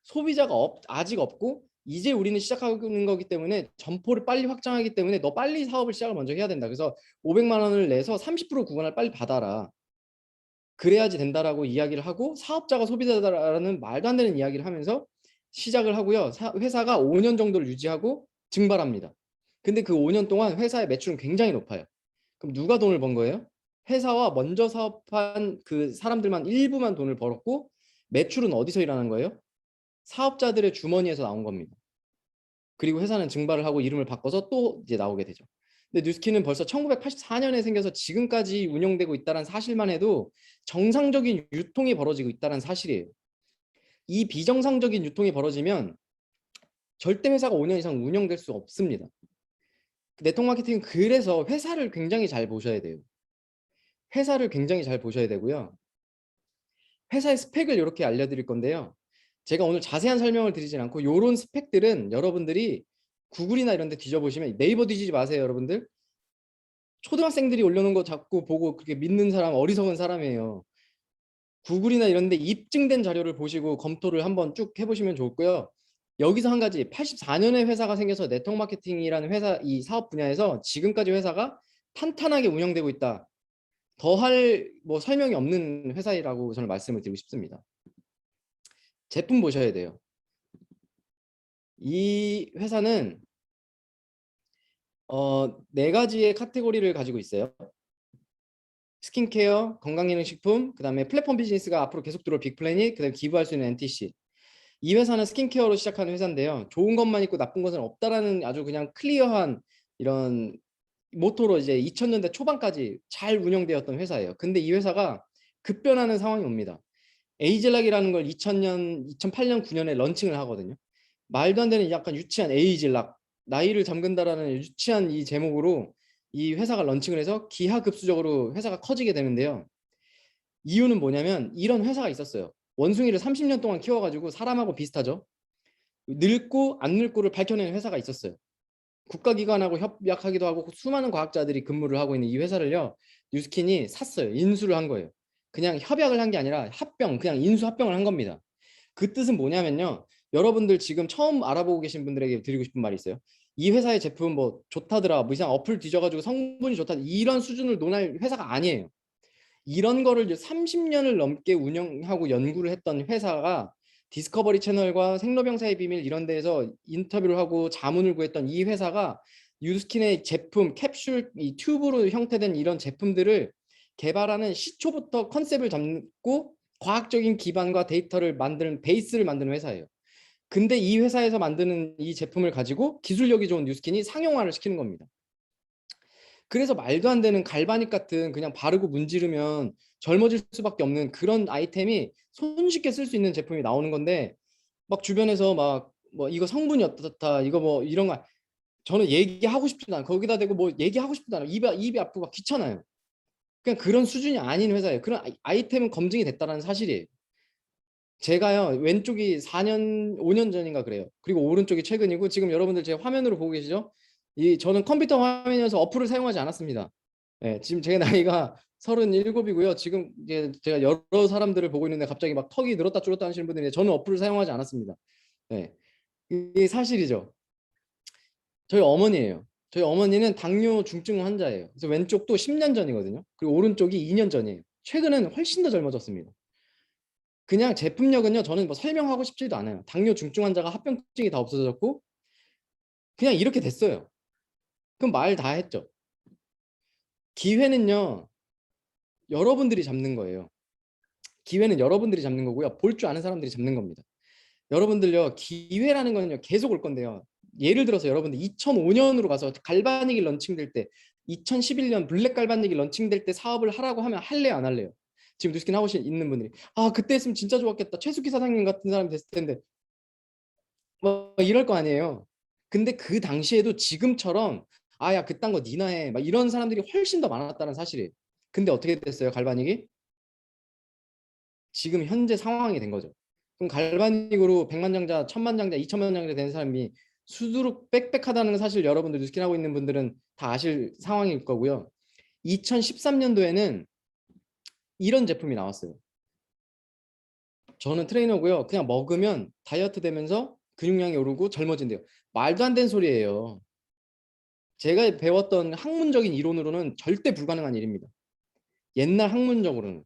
소비자가 아직 없고 이제 우리는 시작하는 거기 때문에 점포를 빨리 확장하기 때문에 너 빨리 사업을 시작을 먼저 해야 된다. 그래서 500만 원을 내서 30% 구간을 빨리 받아라. 그래야지 된다라고 이야기를 하고, 사업자가 소비자다라는 말도 안 되는 이야기를 하면서 시작을 하고요. 회사가 5년 정도를 유지하고 증발합니다. 근데 그 5년 동안 회사의 매출은 굉장히 높아요. 그럼 누가 돈을 번 거예요? 회사와 먼저 사업한 그 사람들만 일부만 돈을 벌었고, 매출은 어디서 일어나는 거예요? 사업자들의 주머니에서 나온 겁니다. 그리고 회사는 증발을 하고 이름을 바꿔서 또 이제 나오게 되죠. 근데 뉴스킨은 벌써 1984년에 생겨서 지금까지 운영되고 있다는 사실만 해도 정상적인 유통이 벌어지고 있다는 사실이에요. 이 비정상적인 유통이 벌어지면 절대 회사가 5년 이상 운영될 수 없습니다. 네트워크 마케팅은 그래서 회사를 굉장히 잘 보셔야 돼요. 회사를 굉장히 잘 보셔야 되고요. 회사의 스펙을 이렇게 알려드릴 건데요. 제가 오늘 자세한 설명을 드리진 않고, 이런 스펙들은 여러분들이 구글이나 이런 데 뒤져보시면, 네이버 뒤지지 마세요 여러분들. 초등학생들이 올려놓은 거 자꾸 보고 그렇게 믿는 사람 어리석은 사람이에요. 구글이나 이런 데 입증된 자료를 보시고 검토를 한번 쭉 해보시면 좋고요. 여기서 한 가지, 84년에 회사가 생겨서 네트워크 마케팅이라는 회사, 이 사업 분야에서 지금까지 회사가 탄탄하게 운영되고 있다. 더할 뭐 설명이 없는 회사라고 저는 말씀을 드리고 싶습니다. 제품 보셔야 돼요. 이 회사는 네 가지의 카테고리를 가지고 있어요. 스킨케어, 건강기능식품, 그 다음에 플랫폼 비즈니스가 앞으로 계속 들어올 빅플래닛, 그 다음에 기부할 수 있는 NTC. 이 회사는 스킨케어로 시작하는 회사인데요. 좋은 것만 있고 나쁜 것은 없다라는 아주 그냥 클리어한 이런 모토로 이제 2000년대 초반까지 잘 운영되었던 회사예요. 근데 이 회사가 급변하는 상황이 옵니다. 에이즐락이라는 걸 2000년, 2008년, 9년에 런칭을 하거든요. 말도 안 되는 약간 유치한 에이즐락, 나이를 잠근다라는 유치한 이 제목으로 이 회사가 런칭을 해서 기하급수적으로 회사가 커지게 되는데요. 이유는 뭐냐면 이런 회사가 있었어요. 원숭이를 30년 동안 키워가지고 사람하고 비슷하죠. 늙고 안 늙고를 밝혀내는 회사가 있었어요. 국가기관하고 협약하기도 하고 수많은 과학자들이 근무를 하고 있는 이 회사를요. 뉴스킨이 샀어요. 인수를 한 거예요. 그냥 협약을 한 게 아니라 합병, 그냥 인수 합병을 한 겁니다. 그 뜻은 뭐냐면요. 여러분들 지금 처음 알아보고 계신 분들에게 드리고 싶은 말이 있어요. 이 회사의 제품 뭐 좋다더라, 뭐 이상 어플 뒤져가지고 성분이 좋다, 이런 수준을 논할 회사가 아니에요. 이런 거를 30년을 넘게 운영하고 연구를 했던 회사가 디스커버리 채널과 생로병사의 비밀 이런 데에서 인터뷰를 하고 자문을 구했던 이 회사가 뉴스킨의 제품, 캡슐, 이 튜브로 형태된 이런 제품들을 개발하는 시초부터 컨셉을 잡고 과학적인 기반과 데이터를 만드는 베이스를 만드는 회사예요. 근데 이 회사에서 만드는 이 제품을 가지고 기술력이 좋은 뉴스킨이 상용화를 시키는 겁니다. 그래서 말도 안 되는 갈바닉 같은 그냥 바르고 문지르면 젊어질 수밖에 없는 그런 아이템이 손쉽게 쓸 수 있는 제품이 나오는 건데 막 주변에서 막 뭐 이거 성분이 어떻다 이거 뭐 이런 거 저는 얘기하고 싶지도 않아요. 거기다 대고 뭐 얘기하고 싶지도 않아요. 입이 아프고 막 귀찮아요. 그냥 그런 수준이 아닌 회사예요. 그런 아이템은 검증이 됐다는 사실이에요. 제가요 왼쪽이 4년 5년 전인가 그래요. 그리고 오른쪽이 최근이고 지금 여러분들 제 화면으로 보고 계시죠? 이 저는 컴퓨터 화면이어서 어플을 사용하지 않았습니다. 네, 지금 제 나이가 37이고요. 지금 이제 제가 여러 사람들을 보고 있는데 갑자기 막 턱이 늘었다 줄었다 하시는 분들이 저는 어플을 사용하지 않았습니다. 네, 이게 사실이죠. 저희 어머니예요. 저희 어머니는 당뇨 중증 환자예요. 그래서 왼쪽도 10년 전이거든요. 그리고 오른쪽이 2년 전이에요. 최근에는 훨씬 더 젊어졌습니다. 그냥 제품력은요. 저는 뭐 설명하고 싶지도 않아요. 당뇨 중증 환자가 합병증이 다 없어졌고 그냥 이렇게 됐어요. 그럼 말 다 했죠. 기회는요. 여러분들이 잡는 거예요. 기회는 여러분들이 잡는 거고요. 볼 줄 아는 사람들이 잡는 겁니다. 여러분들요. 기회라는 거는요. 계속 올 건데요. 예를 들어서 여러분들 2005년으로 가서 갈바닉이 런칭될 때 2011년 블랙 갈바닉이 런칭될 때 사업을 하라고 하면 할래요 안 할래요? 지금 뉴스킨 하고 있는 분들이 아 그때 했으면 진짜 좋았겠다. 최숙희 사장님 같은 사람이 됐을 텐데 뭐 이럴 거 아니에요. 근데 그 당시에도 지금처럼 아야 그딴 거 니나 해 막 이런 사람들이 훨씬 더 많았다는 사실이에요. 근데 어떻게 됐어요 갈바닉이? 지금 현재 상황이 된 거죠. 그럼 갈바닉으로 100만 장자, 1000만 장자, 2000만 장자 된 사람이 수두룩 빽빽하다는 사실 여러분들 뉴스킨 하고 있는 분들은 다 아실 상황일 거고요. 2013년도에는 이런 제품이 나왔어요. 저는 트레이너고요. 그냥 먹으면 다이어트 되면서 근육량이 오르고 젊어진대요. 말도 안 되는 소리예요. 제가 배웠던 학문적인 이론으로는 절대 불가능한 일입니다. 옛날 학문적으로는.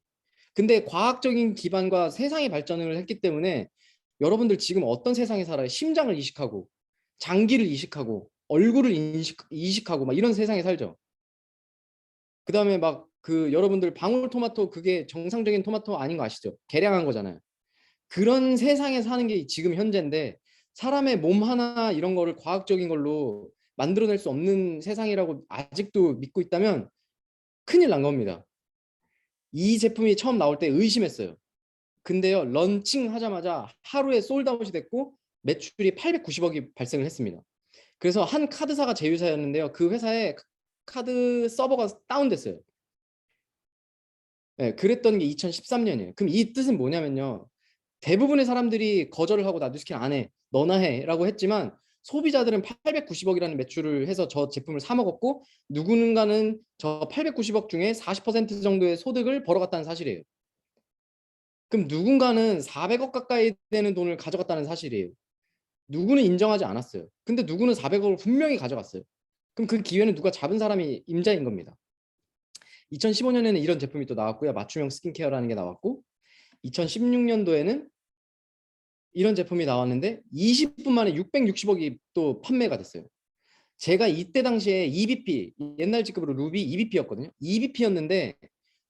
근데 과학적인 기반과 세상의 발전을 했기 때문에 여러분들 지금 어떤 세상에 살아요? 심장을 이식하고 장기를 이식하고 얼굴을 이식하고 막 이런 세상에 살죠. 그 다음에 막 그 여러분들 방울토마토 그게 정상적인 토마토 아닌 거 아시죠? 개량한 거잖아요. 그런 세상에 사는 게 지금 현재인데 사람의 몸 하나 이런 거를 과학적인 걸로 만들어낼 수 없는 세상이라고 아직도 믿고 있다면 큰일 난 겁니다. 이 제품이 처음 나올 때 의심했어요. 근데요 런칭하자마자 하루에 솔드아웃이 됐고 매출이 890억이 발생을 했습니다. 그래서 한 카드사가 제휴사였는데요. 그 회사의 카드 서버가 다운됐어요. 네, 그랬던 게 2013년이에요. 그럼 이 뜻은 뭐냐면요. 대부분의 사람들이 거절을 하고 나 뉴스킨 안 해. 너나 해. 라고 했지만 소비자들은 890억이라는 매출을 해서 저 제품을 사 먹었고 누군가는 저 890억 중에 40% 정도의 소득을 벌어갔다는 사실이에요. 그럼 누군가는 400억 가까이 되는 돈을 가져갔다는 사실이에요. 누구는 인정하지 않았어요. 근데 누구는 400억을 분명히 가져갔어요. 그럼 그 기회는 누가 잡은 사람이 임자인 겁니다. 2015년에는 이런 제품이 또 나왔고요. 맞춤형 스킨케어라는 게 나왔고 2016년도에는 이런 제품이 나왔는데 20분 만에 660억이 또 판매가 됐어요. 제가 이때 당시에 EBP, 옛날 직급으로 루비 EBP였거든요. EBP였는데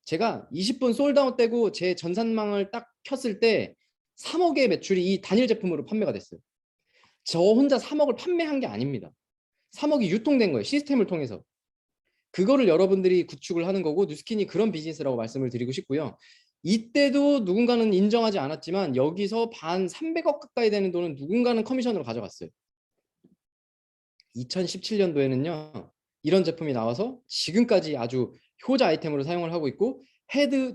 제가 20분 솔드아웃 되고 제 전산망을 딱 켰을 때 3억의 매출이 이 단일 제품으로 판매가 됐어요. 저 혼자 3억을 판매한 게 아닙니다. 3억이 유통된 거예요. 시스템을 통해서. 그거를 여러분들이 구축을 하는 거고 뉴스킨이 그런 비즈니스라고 말씀을 드리고 싶고요. 이때도 누군가는 인정하지 않았지만 여기서 반 300억 가까이 되는 돈은 누군가는 커미션으로 가져갔어요. 2017년도에는요. 이런 제품이 나와서 지금까지 아주 효자 아이템으로 사용을 하고 있고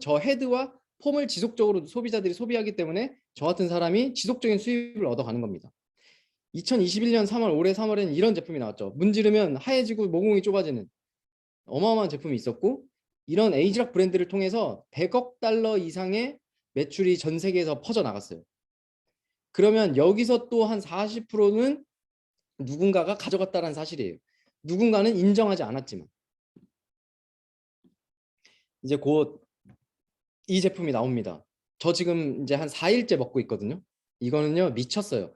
저 헤드와 폼을 지속적으로 소비자들이 소비하기 때문에 저 같은 사람이 지속적인 수입을 얻어가는 겁니다. 2021년 3월 올해 3월에는 이런 제품이 나왔죠. 문지르면 하얘지고 모공이 좁아지는 어마어마한 제품이 있었고 이런 에이지락 브랜드를 통해서 100억 달러 이상의 매출이 전 세계에서 퍼져나갔어요. 그러면 여기서 또 한 40%는 누군가가 가져갔다는 사실이에요. 누군가는 인정하지 않았지만 이제 곧 이 제품이 나옵니다. 저 지금 이제 한 4일째 먹고 있거든요. 이거는요 미쳤어요.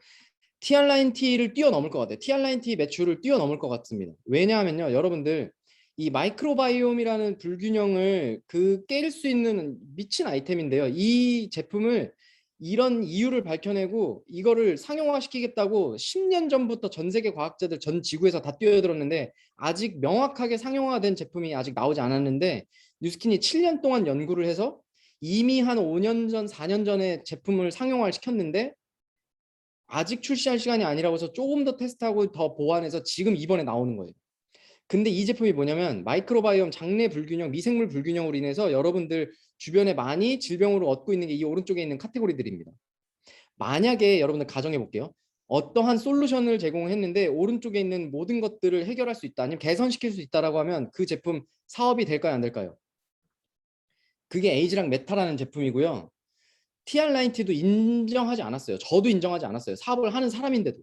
TR9 T를 뛰어넘을 것 같아요. TR9 T 매출을 뛰어넘을 것 같습니다. 왜냐하면요 여러분들 이 마이크로바이옴이라는 불균형을 깰 수 있는 미친 아이템인데요. 이 제품을 이런 이유를 밝혀내고 이거를 상용화시키겠다고 10년 전부터 전 세계 과학자들 전 지구에서 다 뛰어들었는데 아직 명확하게 상용화된 제품이 아직 나오지 않았는데 뉴스킨이 7년 동안 연구를 해서 이미 한 5년 전, 4년 전에 제품을 상용화를 시켰는데 아직 출시할 시간이 아니라고 해서 조금 더 테스트하고 더 보완해서 지금 이번에 나오는 거예요. 근데 이 제품이 뭐냐면 마이크로바이옴 장내 불균형, 미생물 불균형으로 인해서 여러분들 주변에 많이 질병으로 얻고 있는 게 이 오른쪽에 있는 카테고리들입니다. 만약에 여러분들 가정해 볼게요. 어떠한 솔루션을 제공했는데 오른쪽에 있는 모든 것들을 해결할 수 있다, 아니면 개선시킬 수 있다라고 하면 그 제품 사업이 될까요, 안 될까요? 그게 에이지랑 메타라는 제품이고요. TR90도 인정하지 않았어요. 저도 인정하지 않았어요. 사업을 하는 사람인데도.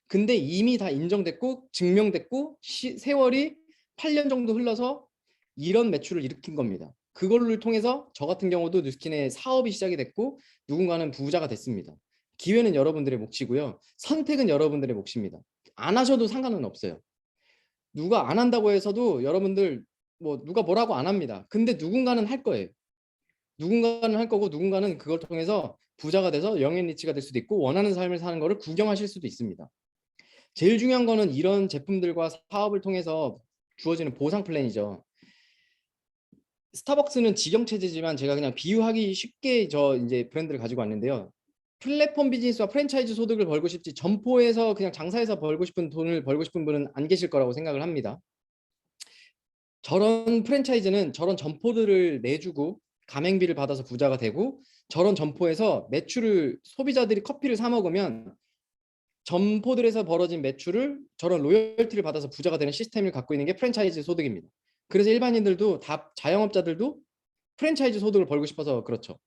근데 이미 다 인정됐고 증명됐고 세월이 8년 정도 흘러서 이런 매출을 일으킨 겁니다. 그걸를 통해서 저 같은 경우도 뉴스킨의 사업이 시작이 됐고 누군가는 부자가 됐습니다. 기회는 여러분들의 몫이고요. 선택은 여러분들의 몫입니다. 안 하셔도 상관은 없어요. 누가 안 한다고 해서도 여러분들 뭐 누가 뭐라고 안 합니다. 근데 누군가는 할 거예요. 누군가는 할 거고 누군가는 그걸 통해서 부자가 돼서 영앤 리치가 될 수도 있고 원하는 삶을 사는 거를 구경하실 수도 있습니다. 제일 중요한 거는 이런 제품들과 사업을 통해서 주어지는 보상 플랜이죠. 스타벅스는 직영 체제지만 제가 그냥 비유하기 쉽게 저 이제 브랜드를 가지고 왔는데요. 플랫폼 비즈니스와 프랜차이즈 소득을 벌고 싶지 점포에서 그냥 장사해서 벌고 싶은 돈을 벌고 싶은 분은 안 계실 거라고 생각을 합니다. 저런 프랜차이즈는 저런 점포들을 내주고 가맹비를 받아서 부자가 되고 저런 점포에서 매출을 소비자들이 커피를 사 먹으면 점포들에서 벌어진 매출을 저런 로열티를 받아서 부자가 되는 시스템을 갖고 있는 게 프랜차이즈 소득입니다. 그래서 일반인들도 다 자영업자들도 프랜차이즈 소득을 벌고 싶어서 그렇죠.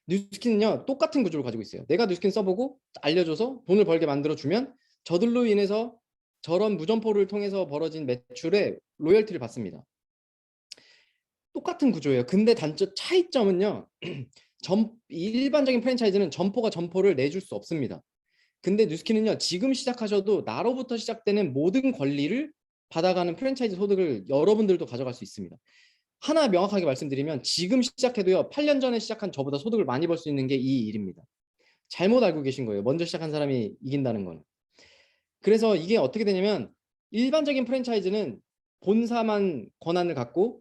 뉴스킨은요 똑같은 구조를 가지고 있어요. 내가 뉴스킨 써보고 알려줘서 돈을 벌게 만들어주면 저들로 인해서 저런 무점포를 통해서 벌어진 매출에 로열티를 받습니다. 똑같은 구조예요. 근데 차이점은요. 일반적인 프랜차이즈는 점포가 점포를 내줄 수 없습니다. 근데 뉴스킨은요. 지금 시작하셔도 나로부터 시작되는 모든 권리를 받아가는 프랜차이즈 소득을 여러분들도 가져갈 수 있습니다. 하나 명확하게 말씀드리면 지금 시작해도요. 8년 전에 시작한 저보다 소득을 많이 벌 수 있는 게 이 일입니다. 잘못 알고 계신 거예요. 먼저 시작한 사람이 이긴다는 건. 그래서 이게 어떻게 되냐면 일반적인 프랜차이즈는 본사만 권한을 갖고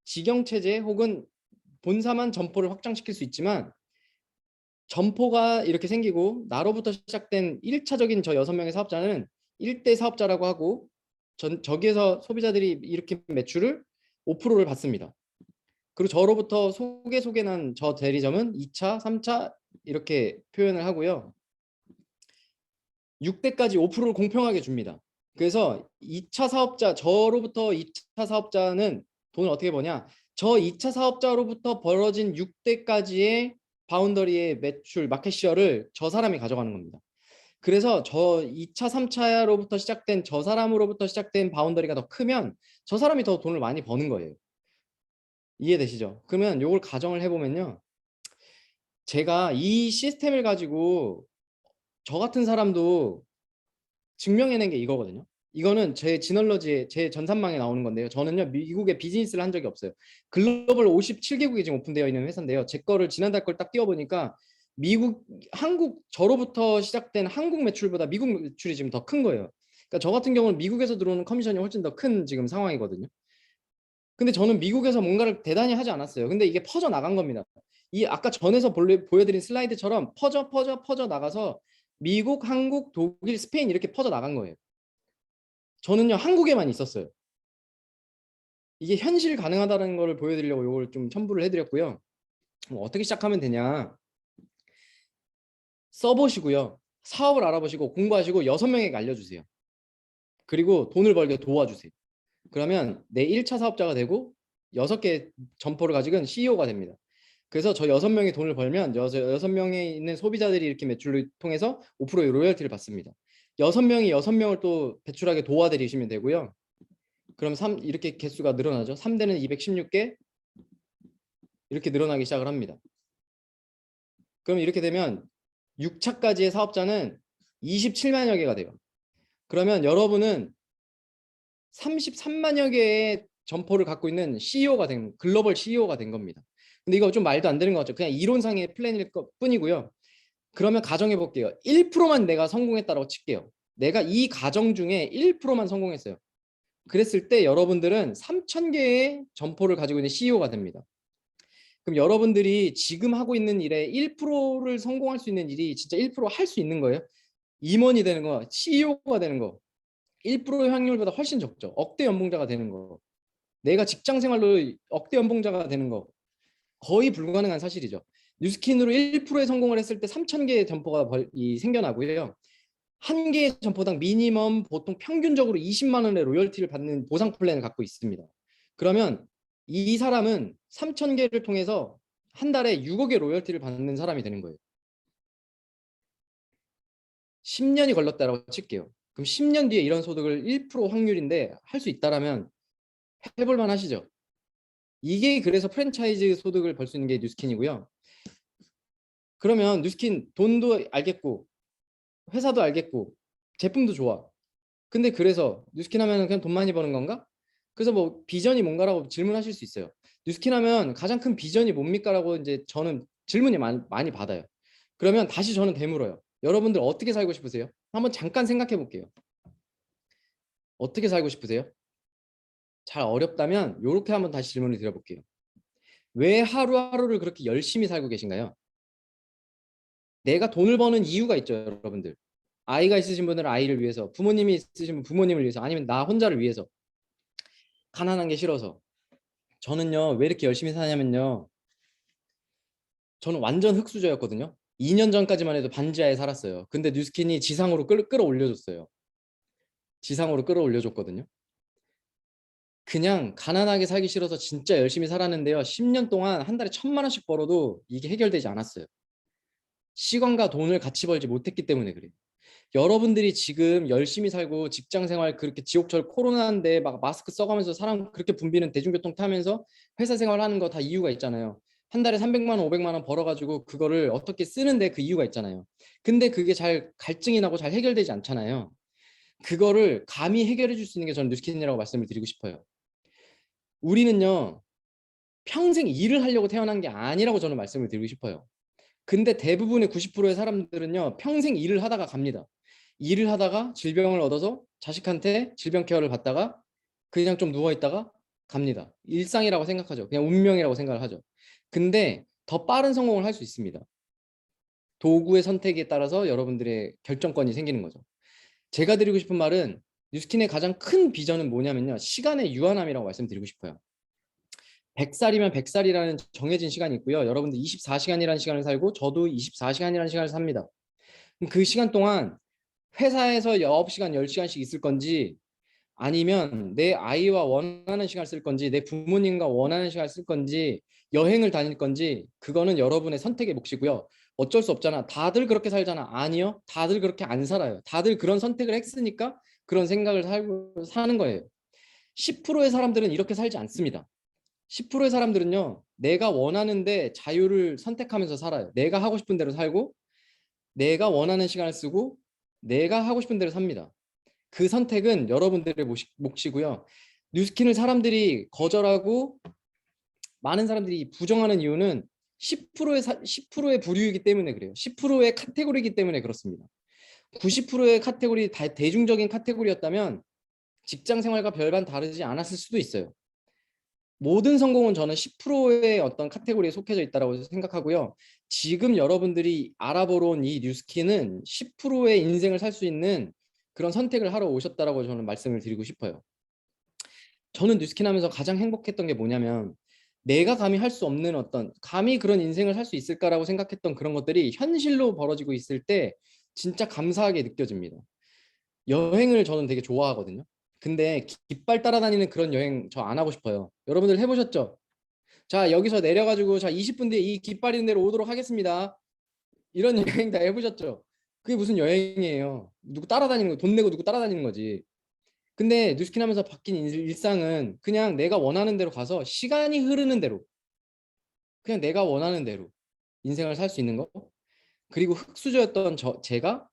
직영체제 혹은 본사만 점포를 확장시킬 수 있지만 점포가 이렇게 생기고 나로부터 시작된 1차적인 저 6명의 사업자는 1대 사업자라고 하고 저기에서 소비자들이 이렇게 매출을 5%를 받습니다. 그리고 저로부터 소개난 저 대리점은 2차, 3차 이렇게 표현을 하고요. 6대까지 5%를 공평하게 줍니다. 그래서 2차 사업자, 저로부터 2차 사업자는 돈을 어떻게 버냐? 저 2차 사업자로부터 벌어진 6대까지의 바운더리의 매출, 마켓시어를 저 사람이 가져가는 겁니다. 그래서 저 2차, 3차로부터 시작된 저 사람으로부터 시작된 바운더리가 더 크면 저 사람이 더 돈을 많이 버는 거예요. 이해되시죠? 그러면 이걸 가정을 해보면요. 제가 이 시스템을 가지고 저 같은 사람도 증명해낸 게 이거거든요. 이거는 제 지널러지에 제 전산망에 나오는 건데요. 저는요 미국에 비즈니스를 한 적이 없어요. 글로벌 57개국이 지금 오픈되어 있는 회사인데요. 제 거를 지난달 걸 딱 띄워보니까 미국, 한국 저로부터 시작된 한국 매출보다 미국 매출이 지금 더 큰 거예요. 그러니까 저 같은 경우는 미국에서 들어오는 커미션이 훨씬 더 큰 지금 상황이거든요. 근데 저는 미국에서 뭔가를 대단히 하지 않았어요. 근데 이게 퍼져 나간 겁니다. 이 아까 전에서 보여드린 슬라이드처럼 퍼져 나가서 미국, 한국, 독일, 스페인 이렇게 퍼져 나간 거예요. 저는요 한국에만 있었어요. 이게 현실 가능하다는 걸 보여드리려고 이걸 좀 첨부를 해드렸고요. 어떻게 시작하면 되냐 써보시고요. 사업을 알아보시고 공부하시고 6명에게 알려주세요. 그리고 돈을 벌게 도와주세요. 그러면 내 1차 사업자가 되고 6개 점포를 가지고 CEO가 됩니다. 그래서 저 6명이 돈을 벌면 6명에 있는 소비자들이 이렇게 매출을 통해서 5%의 로열티를 받습니다. 6명이 6명을 또 배출하게 도와드리시면 되고요. 그럼 이렇게 개수가 늘어나죠. 3대는 216개 이렇게 늘어나기 시작을 합니다. 그럼 이렇게 되면 6차까지의 사업자는 27만여 개가 돼요. 그러면 여러분은 33만여 개의 점포를 갖고 있는 CEO가 된 글로벌 CEO가 된 겁니다. 근데 이거 좀 말도 안 되는 것 같죠. 그냥 이론상의 플랜일 뿐이고요. 그러면 가정해 볼게요. 1%만 내가 성공했다고 칠게요. 내가 이 가정 중에 1%만 성공했어요. 그랬을 때 여러분들은 3,000개의 점포를 가지고 있는 CEO가 됩니다. 그럼 여러분들이 지금 하고 있는 일에 1%를 성공할 수 있는 일이 진짜 1%할 수 있는 거예요. 임원이 되는 거, CEO가 되는 거 1%의 확률보다 훨씬 적죠. 억대 연봉자가 되는 거. 내가 직장 생활로 억대 연봉자가 되는 거 거의 불가능한 사실이죠. 뉴스킨으로 1%의 성공을 했을 때 3,000개의 점포가 생겨나고요. 한 개의 점포당 미니멈 보통 평균적으로 20만 원의 로열티를 받는 보상 플랜을 갖고 있습니다. 그러면 이 사람은 3,000개를 통해서 한 달에 6억의 로열티를 받는 사람이 되는 거예요. 10년이 걸렸다라고 칠게요. 그럼 10년 뒤에 이런 소득을 1% 확률인데 할 수 있다라면 해볼 만 하시죠. 이게 그래서 프랜차이즈 소득을 벌 수 있는 게 뉴스킨이고요. 그러면 뉴스킨 돈도 알겠고 회사도 알겠고 제품도 좋아. 근데 그래서 뉴스킨 하면 그냥 돈 많이 버는 건가? 그래서 뭐 비전이 뭔가라고 질문하실 수 있어요. 뉴스킨 하면 가장 큰 비전이 뭡니까라고 이제 저는 질문이 많이 받아요. 그러면 다시 저는 되물어요. 여러분들 어떻게 살고 싶으세요? 한번 잠깐 생각해 볼게요. 어떻게 살고 싶으세요? 잘 어렵다면 이렇게 한번 다시 질문을 드려볼게요. 왜 하루하루를 그렇게 열심히 살고 계신가요? 내가 돈을 버는 이유가 있죠, 여러분들. 아이가 있으신 분들은 아이를 위해서, 부모님이 있으신 분 부모님을 위해서, 아니면 나 혼자를 위해서. 가난한 게 싫어서. 저는요, 왜 이렇게 열심히 사냐면요. 저는 완전 흙수저였거든요. 2년 전까지만 해도 반지하에 살았어요. 근데 뉴스킨이 지상으로 끌어올려줬어요. 지상으로 끌어올려줬거든요. 그냥 가난하게 살기 싫어서 진짜 열심히 살았는데요. 10년 동안 한 달에 1,000만 원씩 벌어도 이게 해결되지 않았어요. 시간과 돈을 같이 벌지 못했기 때문에 그래요. 여러분들이 지금 열심히 살고 직장 생활 그렇게 지옥철 코로나인데 막 마스크 써가면서 사람 그렇게 붐비는 대중교통 타면서 회사 생활하는 거 다 이유가 있잖아요. 한 달에 300만 원, 500만 원 벌어가지고 그거를 어떻게 쓰는데 그 이유가 있잖아요. 근데 그게 잘 갈증이 나고 잘 해결되지 않잖아요. 그거를 감히 해결해 줄 수 있는 게 저는 뉴스킨이라고 말씀을 드리고 싶어요. 우리는요 평생 일을 하려고 태어난 게 아니라고 저는 말씀을 드리고 싶어요. 근데 대부분의 90%의 사람들은요 평생 일을 하다가 갑니다. 일을 하다가 질병을 얻어서 자식한테 질병 케어를 받다가 그냥 좀 누워있다가 갑니다. 일상이라고 생각하죠. 그냥 운명이라고 생각을 하죠. 근데 더 빠른 성공을 할 수 있습니다. 도구의 선택에 따라서 여러분들의 결정권이 생기는 거죠. 제가 드리고 싶은 말은 뉴스킨의 가장 큰 비전은 뭐냐면요. 시간의 유한함이라고 말씀드리고 싶어요. 100살이면 100살이라는 정해진 시간이 있고요. 여러분들 24시간이라는 시간을 살고 저도 24시간이라는 시간을 삽니다. 그 시간 동안 회사에서 9시간, 10시간씩 있을 건지 아니면 내 아이와 원하는 시간을 쓸 건지 내 부모님과 원하는 시간을 쓸 건지 여행을 다닐 건지 그거는 여러분의 선택의 몫이고요. 어쩔 수 없잖아. 다들 그렇게 살잖아. 아니요. 다들 그렇게 안 살아요. 다들 그런 선택을 했으니까 그런 생각을 사는 거예요. 10%의 사람들은 이렇게 살지 않습니다. 10%의 사람들은요. 내가 원하는데 자유를 선택하면서 살아요. 내가 하고 싶은 대로 살고 내가 원하는 시간을 쓰고 내가 하고 싶은 대로 삽니다. 그 선택은 여러분들의 몫이고요. 뉴스킨을 사람들이 거절하고 많은 사람들이 부정하는 이유는 10%의 부류이기 때문에 그래요. 10%의 카테고리이기 때문에 그렇습니다. 90%의 카테고리, 대중적인 카테고리였다면 직장 생활과 별반 다르지 않았을 수도 있어요. 모든 성공은 저는 10%의 어떤 카테고리에 속해져 있다고 생각하고요. 지금 여러분들이 알아보러 온 이 뉴스킨은 10%의 인생을 살 수 있는 그런 선택을 하러 오셨다라고 저는 말씀을 드리고 싶어요. 저는 뉴스킨 하면서 가장 행복했던 게 뭐냐면 내가 감히 할 수 없는 감히 그런 인생을 살 수 있을까라고 생각했던 그런 것들이 현실로 벌어지고 있을 때 진짜 감사하게 느껴집니다. 여행을 저는 되게 좋아하거든요. 근데 깃발 따라다니는 그런 여행 저 안 하고 싶어요. 여러분들 해보셨죠? 자, 여기서 내려가지고 자 20분 뒤에 이 깃발 있는 데로 오도록 하겠습니다. 이런 여행 다 해보셨죠? 그게 무슨 여행이에요? 누구 따라다니는 거, 돈 내고 누구 따라다니는 거지. 근데 뉴스킨 하면서 바뀐 일상은 그냥 내가 원하는 대로 가서 시간이 흐르는 대로 그냥 내가 원하는 대로 인생을 살 수 있는 거. 그리고 흙수저였던 제가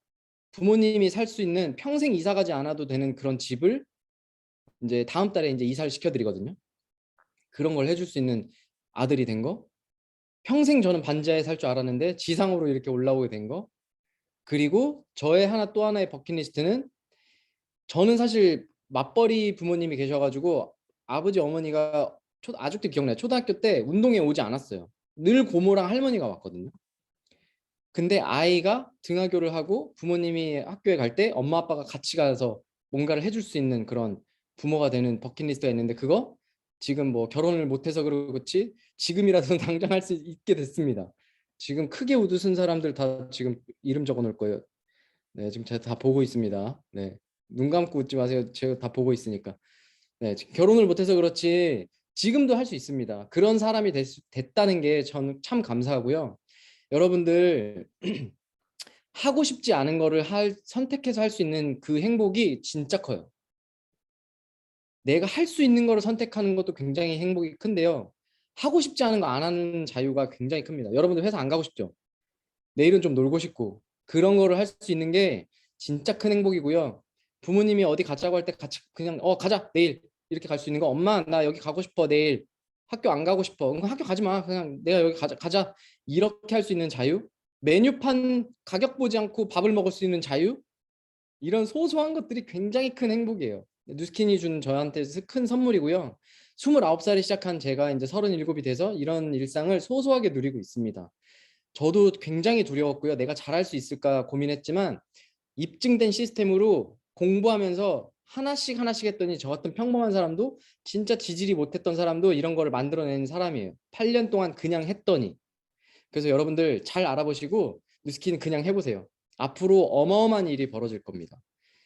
부모님이 살 수 있는 평생 이사 가지 않아도 되는 그런 집을 이제 다음 달에 이제 이사를 시켜드리거든요. 그런 걸 해줄 수 있는 아들이 된 거. 평생 저는 반지하에 살 줄 알았는데 지상으로 이렇게 올라오게 된 거. 그리고 저의 또 하나의 버킷리스트는 저는 사실 맞벌이 부모님이 계셔가지고 아버지 어머니가 아직도 기억나요. 초등학교 때 운동회 오지 않았어요. 늘 고모랑 할머니가 왔거든요. 근데 아이가 등하교를 하고 부모님이 학교에 갈 때 엄마 아빠가 같이 가서 뭔가를 해줄 수 있는 그런 부모가 되는 버킷리스트가 있는데 그거 지금 뭐 결혼을 못해서 그렇지 지금이라도 당장 할 수 있게 됐습니다. 지금 크게 웃으신 사람들 다 지금 이름 적어 놓을 거예요. 네, 지금 제가 다 보고 있습니다. 네, 눈 감고 웃지 마세요. 제가 다 보고 있으니까. 네, 결혼을 못해서 그렇지 지금도 할 수 있습니다. 그런 사람이 됐다는 게 저는 참 감사하고요. 여러분들 하고 싶지 않은 거를 선택해서 할 수 있는 그 행복이 진짜 커요. 내가 할 수 있는 거를 선택하는 것도 굉장히 행복이 큰데요. 하고 싶지 않은 거 안 하는 자유가 굉장히 큽니다. 여러분들 회사 안 가고 싶죠? 내일은 좀 놀고 싶고 그런 거를 할 수 있는 게 진짜 큰 행복이고요. 부모님이 어디 가자고 할 때 같이 그냥 가자 내일 이렇게 갈 수 있는 거 엄마 나 여기 가고 싶어 내일 학교 안 가고 싶어 그럼 학교 가지 마 그냥 내가 여기 가자 이렇게 할 수 있는 자유 메뉴판 가격 보지 않고 밥을 먹을 수 있는 자유 이런 소소한 것들이 굉장히 큰 행복이에요. 뉴스킨이 준 저한테 큰 선물이고요. 29살에 시작한 제가 이제 37이 돼서 이런 일상을 소소하게 누리고 있습니다. 저도 굉장히 두려웠고요. 내가 잘할 수 있을까 고민했지만 입증된 시스템으로 공부하면서 하나씩 하나씩 했더니 저 같은 평범한 사람도 진짜 지질이 못했던 사람도 이런 거를 만들어낸 사람이에요. 8년 동안 그냥 했더니. 그래서 여러분들 잘 알아보시고 뉴스킨 그냥 해보세요. 앞으로 어마어마한 일이 벌어질 겁니다.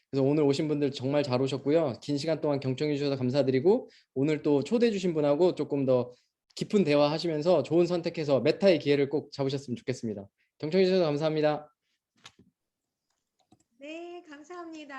그래서 오늘 오신 분들 정말 잘 오셨고요. 긴 시간 동안 경청해 주셔서 감사드리고 오늘 또 초대해 주신 분하고 조금 더 깊은 대화 하시면서 좋은 선택해서 메타의 기회를 꼭 잡으셨으면 좋겠습니다. 경청해 주셔서 감사합니다. 네, 감사합니다.